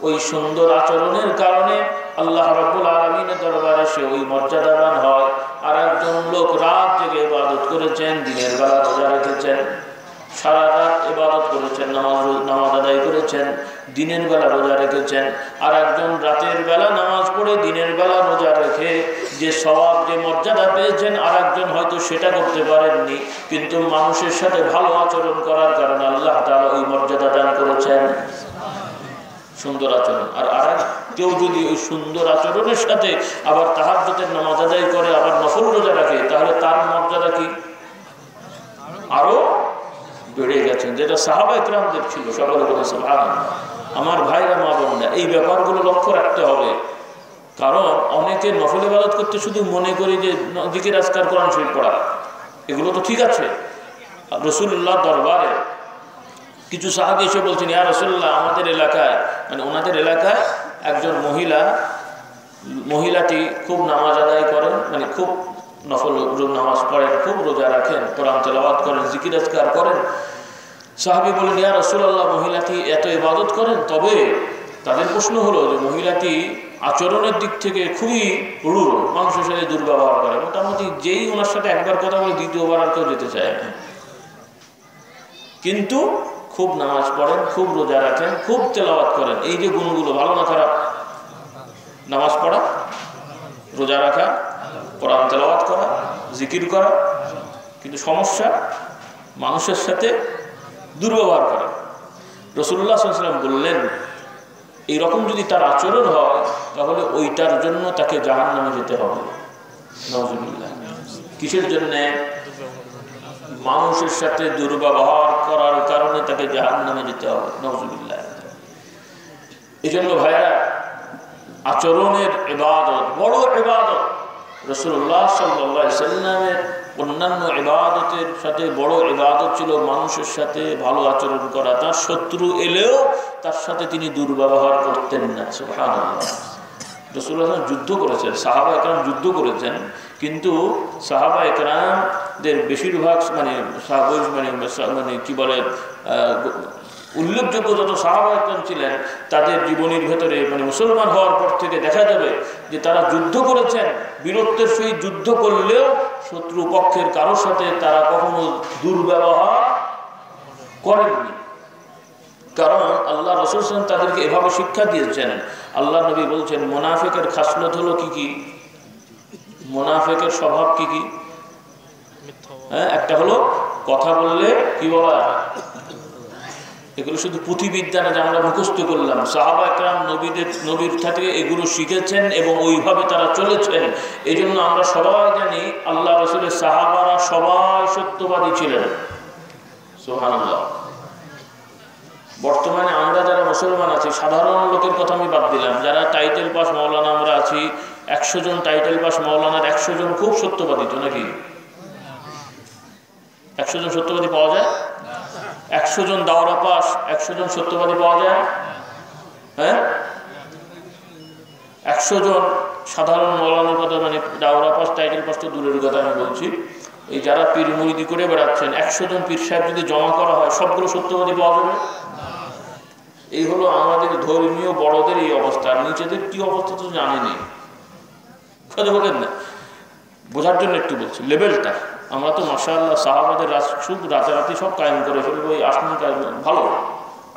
ওই সুন্দর আচরণের কারণে আল্লাহ রাব্বুল আলামিনের দরবারে সে ওই মর্যাদাবান হয়। আর একজন লোক রাত জেগে ইবাদত করেছেন, দিনের বেলা রোজা রেখেছেন, সারা রাত ইবাদত করেছেন, নামাজ আদায় করেছেন, দিনের বেলা রোজা রেখেছেন। আর একজন রাতের বেলা নামাজ পড়ে দিনের বেলা রোজা রেখে যে সওয়াব, যে মর্যাদা পেয়েছেন, আর একজন হয়তো সেটা করতে পারেননি, কিন্তু মানুষের সাথে ভালো আচরণ করার কারণে আল্লাহ তাআলা ওই মর্যাদা দান করেছেন, সুন্দর আচরণ। আর কেউ যদি ওই সুন্দর আচরণের সাথে আবার তাহাজ্জুদের নামাজ আদায় করে, আবার নফল রোজা রাখে, তাহলে তার মর্যাদা কি আরো বেড়ে গেছেন, যেটা সাহাবায়ে কিরামদের ছিল। সকলে বলে সুবহানাল্লাহ। আমার ভাইরা, মা বোনরা, এই ব্যাপারগুলো লক্ষ্য রাখতে হবে। কারণ অনেকে নফল ইবাদত করতে শুধু মনে করি যে জিকির আজকার, কোরআন শরীফ পড়া, এগুলো তো ঠিক আছে। রাসূলুল্লাহ দরবারে কিছু সাহাবী এসে বলছেন, ইয়া রাসূলুল্লাহ, আমাদের এলাকায়, মানে ওনাদের এলাকায় একজন মহিলা মহিলাটি খুব নামাজ আদায় করেন, মানে খুব নফল নামাজ পড়েন, খুব রোজা রাখেন, কোরআন তেলাওয়াত করেন, জিকির আজকার করেন। সাহাবী বলেন, ইয়া রাসূলুল্লাহ, মহিলাটি এত ইবাদত করেন, তবে তাদের প্রশ্ন হলো যে মহিলাটি আচরণের দিক থেকে খুবই রূঢ়, মানুষের সাথে দুর্ব্যবহার করে, মোটামুটি যেই ওনার সাথে একবার কথা বলে দ্বিতীয়বার আর কেউ যেতে চায় না, কিন্তু খুব নামাজ পড়েন, খুব রোজা রাখেন, খুব তেলাওয়াত করেন। এই যে গুণগুলো ভালো না খারাপ? নামাজ পড়া, রোজা রাখা, কোরআন তেলাওয়াত করা, জিকির করা, কিন্তু সমস্যা মানুষের সাথে দুর্ব্যবহার করা। রাসূলুল্লাহ সাল্লাল্লাহু আলাইহি ওয়াসাল্লাম বললেন, এইরকম যদি তার আচরণ হয় তাহলে ওইটার জন্য তাকে জাহান্নামে যেতে হবে। নাউযুবিল্লাহ। কিসের জন্য? মানুষের সাথে দুর্ব্যবহার করার কারণে তাকে জাহান্নামে যেতে হবে। নাউযুবিল্লাহ। এজন্য ভাইরা, আচরণের ইবাদত বড় ইবাদত। রাসূলুল্লাহ সাল্লাল্লাহু আলাইহি ওয়াসাল্লামের অন্যান্য ইবাদতের সাথে বড় ইবাদত ছিল মানুষের সাথে ভালো আচরণ করা। তার শত্রু এলেও তার সাথে তিনি দুর্ব্যবহার করতেন না। সুবহানাল্লাহ। রাসূলুল্লাহ যুদ্ধ করেছেন, সাহাবা একরাম যুদ্ধ করেছেন, কিন্তু সাহাবা একরামদের বেশিরভাগ মানে কি বলে, উল্লেখযোগ্য যত সাহাবা একরাম ছিলেন, তাদের জীবনের ভেতরে মানে মুসলমান হওয়ার পর থেকে দেখা যাবে যে তারা যুদ্ধ করেছেন, বীরত্বের সহিত যুদ্ধ করলেও শত্রু পক্ষের কারোর সাথে তারা কখনো দুর্ব্যবহার করেননি। কারণ আল্লাহ রাসূল তাদেরকে এভাবে শিক্ষা দিয়েছেন। আল্লাহ নবী বলছেন, মুনাফিকের খাসলত হলো কি কি, মুনাফিকের স্বভাব কি কি? একটা হলো কথা বললে কি বলা, এগুলো শুধু পুঁথিবিদ্যা না যে আমরা মুখস্থ করলাম। সাহাবা একরাম নবীর থেকে এগুলো শিখেছেন এবং ওইভাবে তারা চলেছেন। এই জন্য আমরা সবাই জানি আল্লাহ রাসূলের সাহাবারা সবাই সত্যবাদী ছিলেন। সুবহানাল্লাহ। বর্তমানে আমরা যারা মুসলমান আছি, সাধারণ লোকের কথা আমি বাদ দিলাম, যারা টাইটেল পাস মাওলানা আমরা আছি, 100 জন টাইটেল পাস মাওলানার 100 জন খুব সত্যবাদী তো নাকি? 100 জন সত্যবাদী পাওয়া যায়? 100 জন দাওরা পাস 100 জন সত্যবাদী পাওয়া যায়? হ্যাঁ, 100 জন সাধারণ মাওলানার কথা, মানে দাওরা পাস টাইটেল পাস তো দূরের কথা আমি বলছি, এই যারা পীর মুরিদি করে বেড়াচ্ছেন, 100 জন পীর সাহেব যদি জমা করা হয়, সবগুলো সত্যবাদী পাওয়া যাবে? এই হলো আমাদের ধর্মীয় বড়দের এই অবস্থা। আর নিচেদের কি অবস্থা তো জানেনি, কথা বলেন না, বোঝার জন্য একটু বলছি লেভেলটা। আমরা তো মাশাআল্লাহ সাহাবাদের রাতারাতি সব কায়েম করে ফেলবো, এই আশঙ্কা ভালো,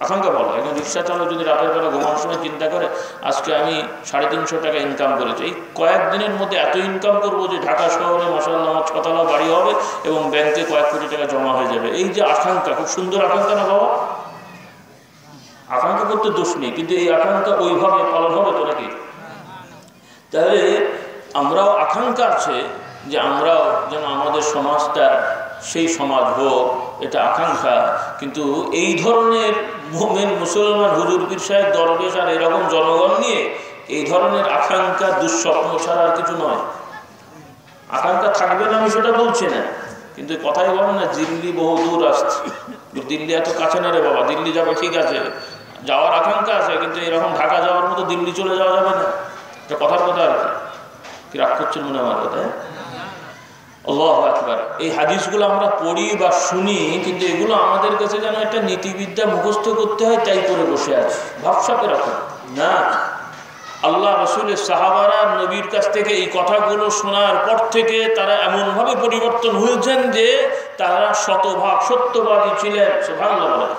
আকাঙ্ক্ষা ভালো। এখন রিক্সা চালক যদি রাতের বেলা ঘুমানোর সময় চিন্তা করে আজকে আমি 350 টাকা ইনকাম করেছি, এই কয়েকদিনের মধ্যে এত ইনকাম করবো যে ঢাকা শহরে মাশাআল্লাহ আমার 6 তলা বাড়ি হবে এবং ব্যাংকে কয়েক কোটি টাকা জমা হয়ে যাবে। এই যে আকাঙ্ক্ষা, খুব সুন্দর আকাঙ্ক্ষা না বাবা? আকাঙ্ক্ষা করতে দোষ নেই, কিন্তু এই আকাঙ্ক্ষা ওইভাবে পালন হবে তো নাকি? তাহলে আমরাও আকাঙ্ক্ষা আছে যে আমরাও যেন আমাদের সমাজটা সেই সমাজ হোক, এটা আকাঙ্ক্ষা। কিন্তু এই ধরনের মুমিন মুসলমান হুজুর পীর সাহেব দরবেশ আর এরকম জনগণ নিয়ে এই ধরনের আকাঙ্ক্ষা দুঃস্বপ্ন ছাড়া আর কিছু নয়। আকাঙ্ক্ষা থাকবে না আমি সেটা বলছি না, কিন্তু কথাই বলে না দিল্লি বহু দূর আসছে, দিল্লি এত কাছে না রে বাবা, দিল্লি যাবে ঠিক আছে, যাওয়ার আকাঙ্ক্ষা আছে, কিন্তু এরকম ঢাকা যাওয়ার মতো দিল্লি চলে যাওয়া যাবে না, এটা কথার কথা আর কি। রাগ করছেন মনে আমার কথা? আল্লাহু আকবার। এই হাদিসগুলো আমরা পড়ি বা শুনি, কিন্তু এগুলো আমাদের কাছে যেন একটা নীতিবিদ্যা মুখস্থ করতে হয় তাই করে বসে আছে, ভাবসাপে রাখুন না। আল্লাহ রাসূলের সাহাবারা নবীর কাছ থেকে এই কথাগুলো শোনার পর থেকে তারা এমনভাবে পরিবর্তন হয়েছেন যে তারা শতভাগ সত্যবাদী ছিলেন। সুবহানাল্লাহ।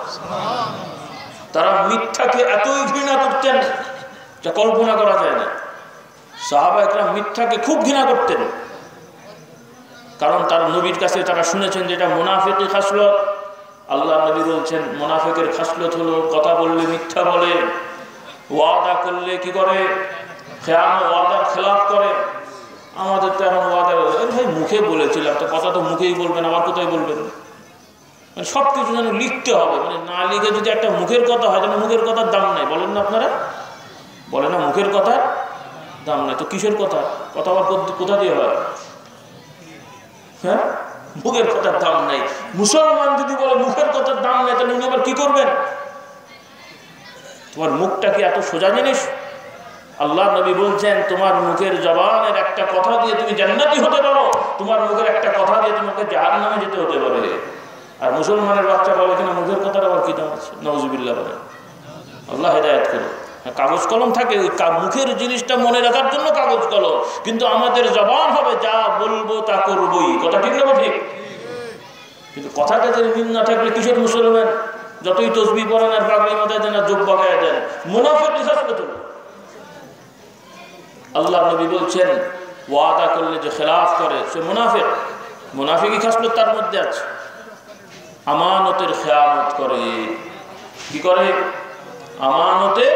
তারা মিথ্যাকে এতই ঘৃণা করতেন যা কল্পনা করা যায় না। সাহাবা একরাম মিথ্যাকে খুব ঘৃণা করতেন, কারণ তার নবীর কাছে তারা শুনেছেন যেটা মুনাফিকের খাসলত। আল্লাহ নবী বলছেন মুনাফিকের খাসলত হলো কথা বললে মিথ্যা বলে, ওয়াদা করলে কি করে, ওয়াদার খেলাফ করে। আমাদের তো এখন ওয়াদা ভাই মুখে বলেছিলাম, তো কথা তো মুখেই বলবেন, আবার কোথায় বলবেন, মানে সব কিছু যেন লিখতে হবে, মানে না লিখে যদি একটা মুখের কথা হয়, যেন মুখের কথার দাম নাই। বলেন না আপনারা, বলে না মুখের কথার দাম নাই, তো কিসের কথা? কথা আবার কোথা দিয়ে হয়? হ্যাঁ, মুখের কথার দাম নাই। মুসলমান যদি বলে মুখের কথার দাম নাই, তাহলে উনি আবার কি করবেন? তোমার মুখটা কি এত সোজা জিনিস? আল্লাহ নবী বলছেন তোমার মুখের জবানের একটা কথা দিয়ে তুমি জান্নাতি হতে পারো, তোমার মুখের একটা কথা দিয়ে তোমাকে জাহান্নামে যেতে হতে পারে। আর মুসলমানের বাচ্চা বলে কিনা মুখের কথাটা আবার কি দাম আছে, নাউজুবিল্লাহ বলে। আল্লাহ হেদায়েত করো। কাগজ কলম থাকে, ওই মুখের জিনিসটা মনে রাখার জন্য কাগজ কলম, কিন্তু আমাদের জবান হবে যা বলবো তা করবোই। কথা ঠিক না ঠিক? কিন্তু কথা কাজের মিল না থাকলে কিশোর মুসলমান যতই তসবি পড়েন আর পাগড়ি মাথায় দেন আর যোগ বাগায় দেন, মুনাফিক নিঃশ্বাস। আল্লাহ নবী বলছেন ওয়াদা করলে যে খেলাফ করে সে মুনাফিক। মুনাফিকই খাসলত তার মধ্যে আছে। আমানতের খেয়ানত করে। কি করে? আমানতে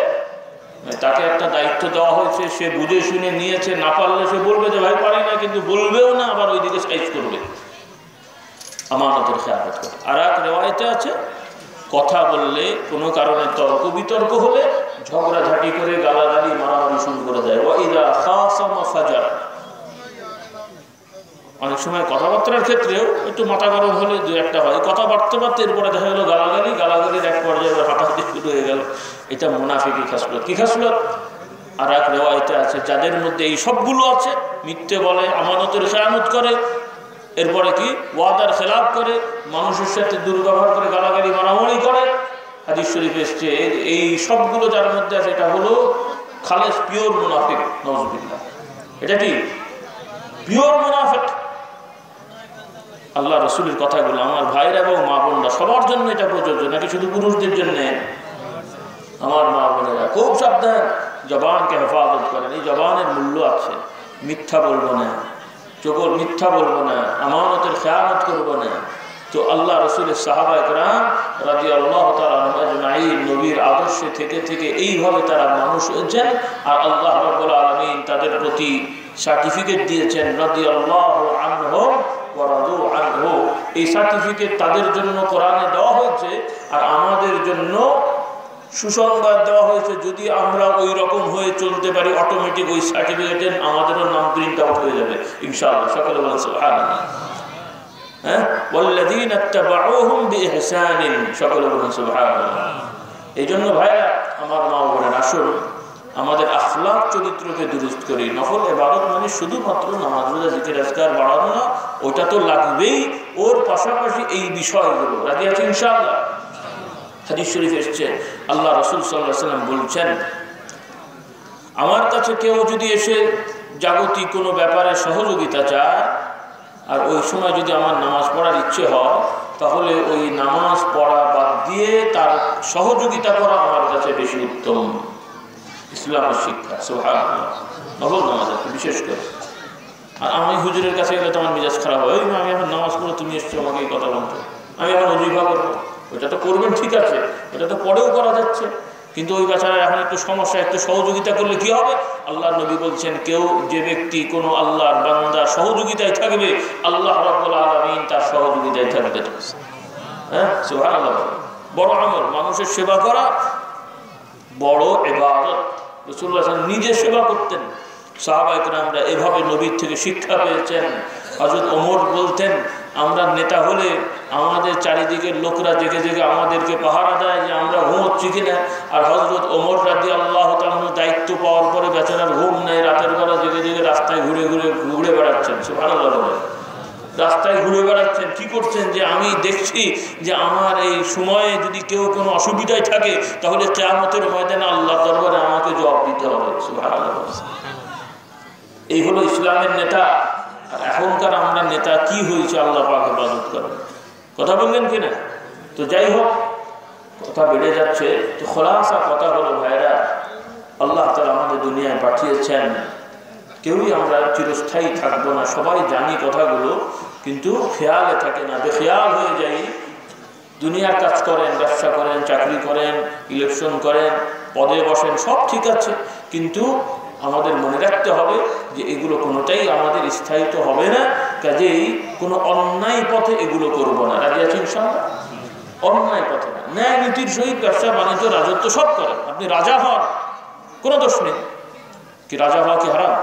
তাকে একটা দায়িত্ব দেওয়া হয়েছে, সে বুঝে শুনে নিয়েছে, না পারলে সে বলবে যে ভাই পারি না, কিন্তু বলবেও না, আবার ওইদিকে সাইজ করবে। আমানতের খেয়ানত করে। আর এক রেওয়ায়েতে আছে কথা বললে কোনো কারণে তর্ক বিতর্ক হলে ঝগড়াঝাটি করে গালাগালি মারামারি শুরু করে দেয়। ওয়াইদা খাসামা ফাজার। অনেক সময় কথাবার্তার ক্ষেত্রেও একটু মাথা গরম হলে দু একটা হয়, কথা বাড়তে বাড়তে এরপরে দেখা গেল গালাগালি, গালাগালির এক পর্যায়ে হাতাহাতি শুরু হয়ে গেল। এটা মুনাফিকি খাসলত। কি খাসলত? আর এক রেওয়ায়েতে আছে যাদের মধ্যে এই সবগুলো আছে, মিথ্যে বলে, আমানতের খেয়ানত করে, এরপরে কি ওয়াদার খেলাফ করে, মানুষের সাথে দুর্ব্যবহার করে, গালাগালি মারামারি করে। হাদিস শরীফে এসেছে এই সবগুলো যার মধ্যে আছে এটা হলো খালেস পিওর মুনাফিক। নাউজুবিল্লাহ। এটা কি পিওর মুনাফিক? আল্লাহ রাসূলের কথাগুলো আমার ভাইরা এবং মা বোনরা সবার জন্য এটা প্রযোজ্য, নাকি শুধু পুরুষদের জন্য? আমার মা বোনেরা খুব সাবধান, জবানকে হেফাজত করেন। এই জবানের মূল্য আছে। মিথ্যা বলবো না, চোখর মিথ্যা বলবো না, আমানতের খেয়ানত করবো না। তো আল্লাহ রসুলের সাহাবায়ে কেরাম রাদিয়াল্লাহু তাআলা আজমাইন নবীর আদর্শে থেকে থেকে এইভাবে তারা মানুষ হয়েছেন। আর আল্লাহ রাব্বুল আলামিন তাদের প্রতি সার্টিফিকেট দিয়েছেন রাদিয়াল্লাহু আনহুম ওয়া রাদু আনহু। এই সার্টিফিকেট তাদের জন্য কোরআনে দেওয়া হয়েছে, আর আমাদের জন্য সুসংবাদ দেওয়া হয়েছে যদি আমরা ওই রকম হয়ে চলতে পারি, অটোমেটিক ওই সার্টিফিকেটের আমাদেরও নাম প্রিন্ট আউট হয়ে যাবে ইনশাআল্লাহ। সকলে বলেন সুবহানাল্লাহ। হ্যাঁ, ওয়াল্লাযীনা ইত্তাবাউহুম বিইহসানিন। সকলে বলেন সুবহানাল্লাহ। এই জন্য ভাইরা আমার মা বোনেরা, আসুন আমাদের আখলাক চরিত্রকে দুরুস্ত করি। নফল ইবাদত মানে শুধুমাত্র নামাজ রোজা জিকির আজকার বাড়ানো না, ওটা তো লাগবেই, ওর পাশাপাশি এই বিষয়গুলো। রাজি আছি ইনশাআল্লাহ? হাদিস শরীফ এসেছে আল্লাহ রাসূল সাল্লাল্লাহু আলাইহি ওয়াসাল্লাম বলছেন, আমার কাছে কেউ যদি এসে জাগতিক কোনো ব্যাপারে সহযোগিতা চায়, আর ওই সময় যদি আমার নামাজ পড়ার ইচ্ছে হয়, তাহলে ওই নামাজ পড়া বাদ দিয়ে তার সহযোগিতা করা আমার কাছে বেশি উত্তম। ইসলামের শিক্ষা। সুবহানাল্লাহ। নফল নামাজ বিশেষ করে। আর আমি হুজুরের কাছে গেলে তো আমার মেজাজ খারাপ হয়, আমি এখন নামাজ পড়ে তুমি এসছো আমাকে এই কথা বলতে, আমি এখন অজুভা করবো। ওটা তো করবেন, ঠিক আছে, ওটা তো পরেও করা যাচ্ছে, কিন্তু ওই বেচারার এখন একটু সমস্যা, একটু সহযোগিতা করলে কি হবে? আল্লাহ নবী বলছেন কেউ যে ব্যক্তি কোনো আল্লাহর বান্দা সহযোগিতায় থাকবে, আল্লাহ রাব্বুল আলামিন তার সহযোগিতায় থাকবে। হ্যাঁ, সুবহানাল্লাহ। বড় আমল মানুষের সেবা করা, বড় ইবাদত। রাসূলুল্লাহ সাল্লাল্লাহু আলাইহি ওয়াসাল্লাম নিজে সেবা করতেন। সাহাবায়ে কেরামরা এভাবে নবীর থেকে শিক্ষা পেয়েছেন। হযরত ওমর বলতেন, আমরা নেতা হলে আমাদের চারিদিকের লোকরা জেগে জেগে আমাদেরকে পাহারা দেয় যে আমরা ঘুমোচ্ছি কিনা। আর হযরত ওমর রাদিয়াল্লাহু তাআলা দায়িত্ব পাওয়ার পরে বেচারার ঘুম নেই, রাতের বেলা জেগে জেগে রাস্তায় ঘুরে বেড়াচ্ছেন। সুবহানাল্লাহ। রাস্তায় ঘুরে বেড়াচ্ছেন, কি করছেন? যে আমি দেখছি যে আমার এই সময়ে যদি কেউ কোনো অসুবিধায় থাকে, তাহলে কিয়ামতের ময়দানে আল্লাহর দরবারে আমাকে জবাব দিতে হবে। সুবহানাল্লাহ। এই হলো ইসলামের নেতা। আর এখনকার আমরা নেতা কি হয়েছে আল্লাহ পাক হেফাজত করেন। কথা বললেন কিনা? তো যাই হোক, কথা বেড়ে যাচ্ছে। তো খোলাসা কথা হলো ভাইরা, আল্লাহ তাআলা আমাদের দুনিয়ায় পাঠিয়েছেন, কেউই আমরা চিরস্থায়ী থাকবো না। সবাই জানি কথাগুলো, কিন্তু খেয়ালে থাকে না, বেখেয়াল হয়ে যাই। দুনিয়ার কাজ করেন, ব্যবসা করেন, চাকরি করেন, ইলেকশন করেন, পদে বসেন, সব ঠিক আছে, কিন্তু আমাদের মনে রাখতে হবে যে এগুলো কোনোটাই আমাদের স্থায়িত্ব হবে না। কাজেই কোনো অন্যায় পথে এগুলো করবো না। রাজি আছেন ইনশাআল্লাহ? অন্যায় পথে না, ন্যায় নীতির সহিত ব্যবসা বাণিজ্য রাজত্ব সব করেন। আপনি রাজা হন, কোনো দোষ নেই। কি রাজা হওয়া কি হারাম?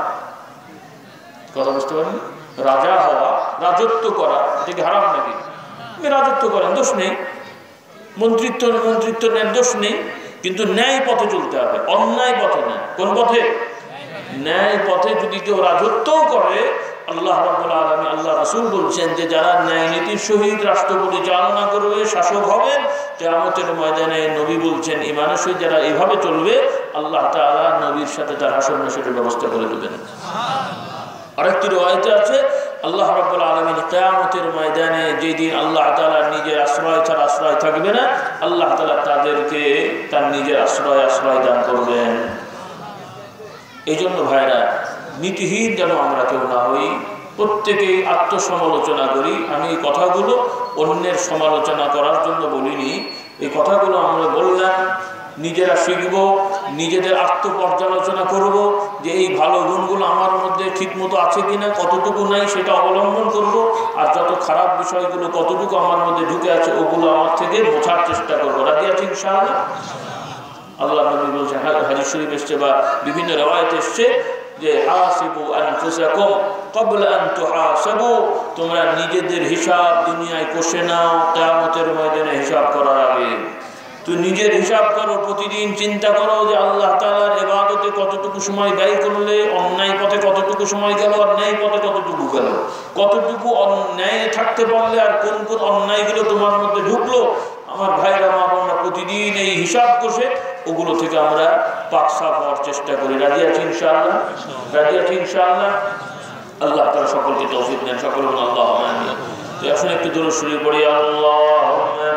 কথা বুঝতে পারেন? রাজা হওয়া, রাজত্ব করা, এটা কি হারাম নাকি? আপনি রাজত্ব করেন, দোষ নেই। মন্ত্রিত্ব নেন, দোষ নেই। কিন্তু ন্যায় পথে চলতে হবে, অন্যায় পথে না। কোন পথে? ন্যায় পথে যদি কেউ রাজত্বও করে, আল্লাহ রাব্বুল আলামিন, আল্লাহ রাসূল বলছেন যে যারা ন্যায় নীতির সহিত রাষ্ট্র পরিচালনা করবে, শাসক হবেন, কিয়ামতের ময়দানে নবী বলছেন ঈমানের সহিত যারা এইভাবে চলবে, আল্লাহ তাআলা নবীর সাথে তার হাসর নাসরের ব্যবস্থা করে দেবেন। আরেকটি riwayate আছে আল্লাহ রাব্বুল আলামিন কিয়ামতের ময়দানে যেদিন আল্লাহ তাআলা নিজের আশ্রয় ছাড়া আশ্রয় থাকবে না, আল্লাহ তাআলা তাদেরকে তার নিজের আশ্রয় দান করবেন। এই জন্য ভাইরা, নীতিহীন যেন আমরা কেউ না হই, প্রত্যেকেই আত্মসমালোচনা করি। আমি এই কথাগুলো অন্যের সমালোচনা করার জন্য বলিনি, এই কথাগুলো আমরা বললাম নিজেরা শিখব, নিজেদের আত্মপর্যালোচনা করব যে এই ভালো গুণগুলো আমার মধ্যে ঠিকমতো আছে কিনা, কতটুকু নাই সেটা অবলম্বন করব, আর যত খারাপ বিষয়গুলো কতটুকু আমার মধ্যে ঢুকে আছে ওগুলো আমার থেকে বোঝার চেষ্টা করবো। রাজি আছি ইনশাআল্লাহ? আল্লাহ নবী বলছেন, হাদিস শরীফ এসছে বা বিভিন্ন riwayat এসছে যে হাসিবু আনফুসাকুম ক্বাবলা আন তুহাসাবু, তোমরা নিজেদের হিসাব দুনিয়ায় কষে নাও কিয়ামতের ময়দানে হিসাব করার আগে। তুই নিজের হিসাব করো, প্রতিদিন চিন্তা করো যে আল্লাহ তাআলার ইবাদতে কতটুকু সময় ব্যয় করলে, অন্যায় পথে কতটুকু সময় গেল, আর ন্যায় পথে কতটুকু গেল, কতটুকু অন্যায় থাকতে পারলে আর কোন কোন অন্যায়গুলো তোমার মধ্যে ঢুকলো। আমার ভাইরা, মা বোনরা, প্রতিদিন এই হিসাব করছে, ওগুলো থেকে আমরা পাক সাফ হওয়ার চেষ্টা করি। রাজি আছি ইনশাআল্লাহ? রাজি আছি ইনশাআল্লাহ? আল্লাহ তাআলা সকলকে তৌফিক দেন, সকলে বলুন আল্লাহুম্মা আমিন। তো এখন একটু দরুদ শরীফ পড়ি। আল্লাহুম্মা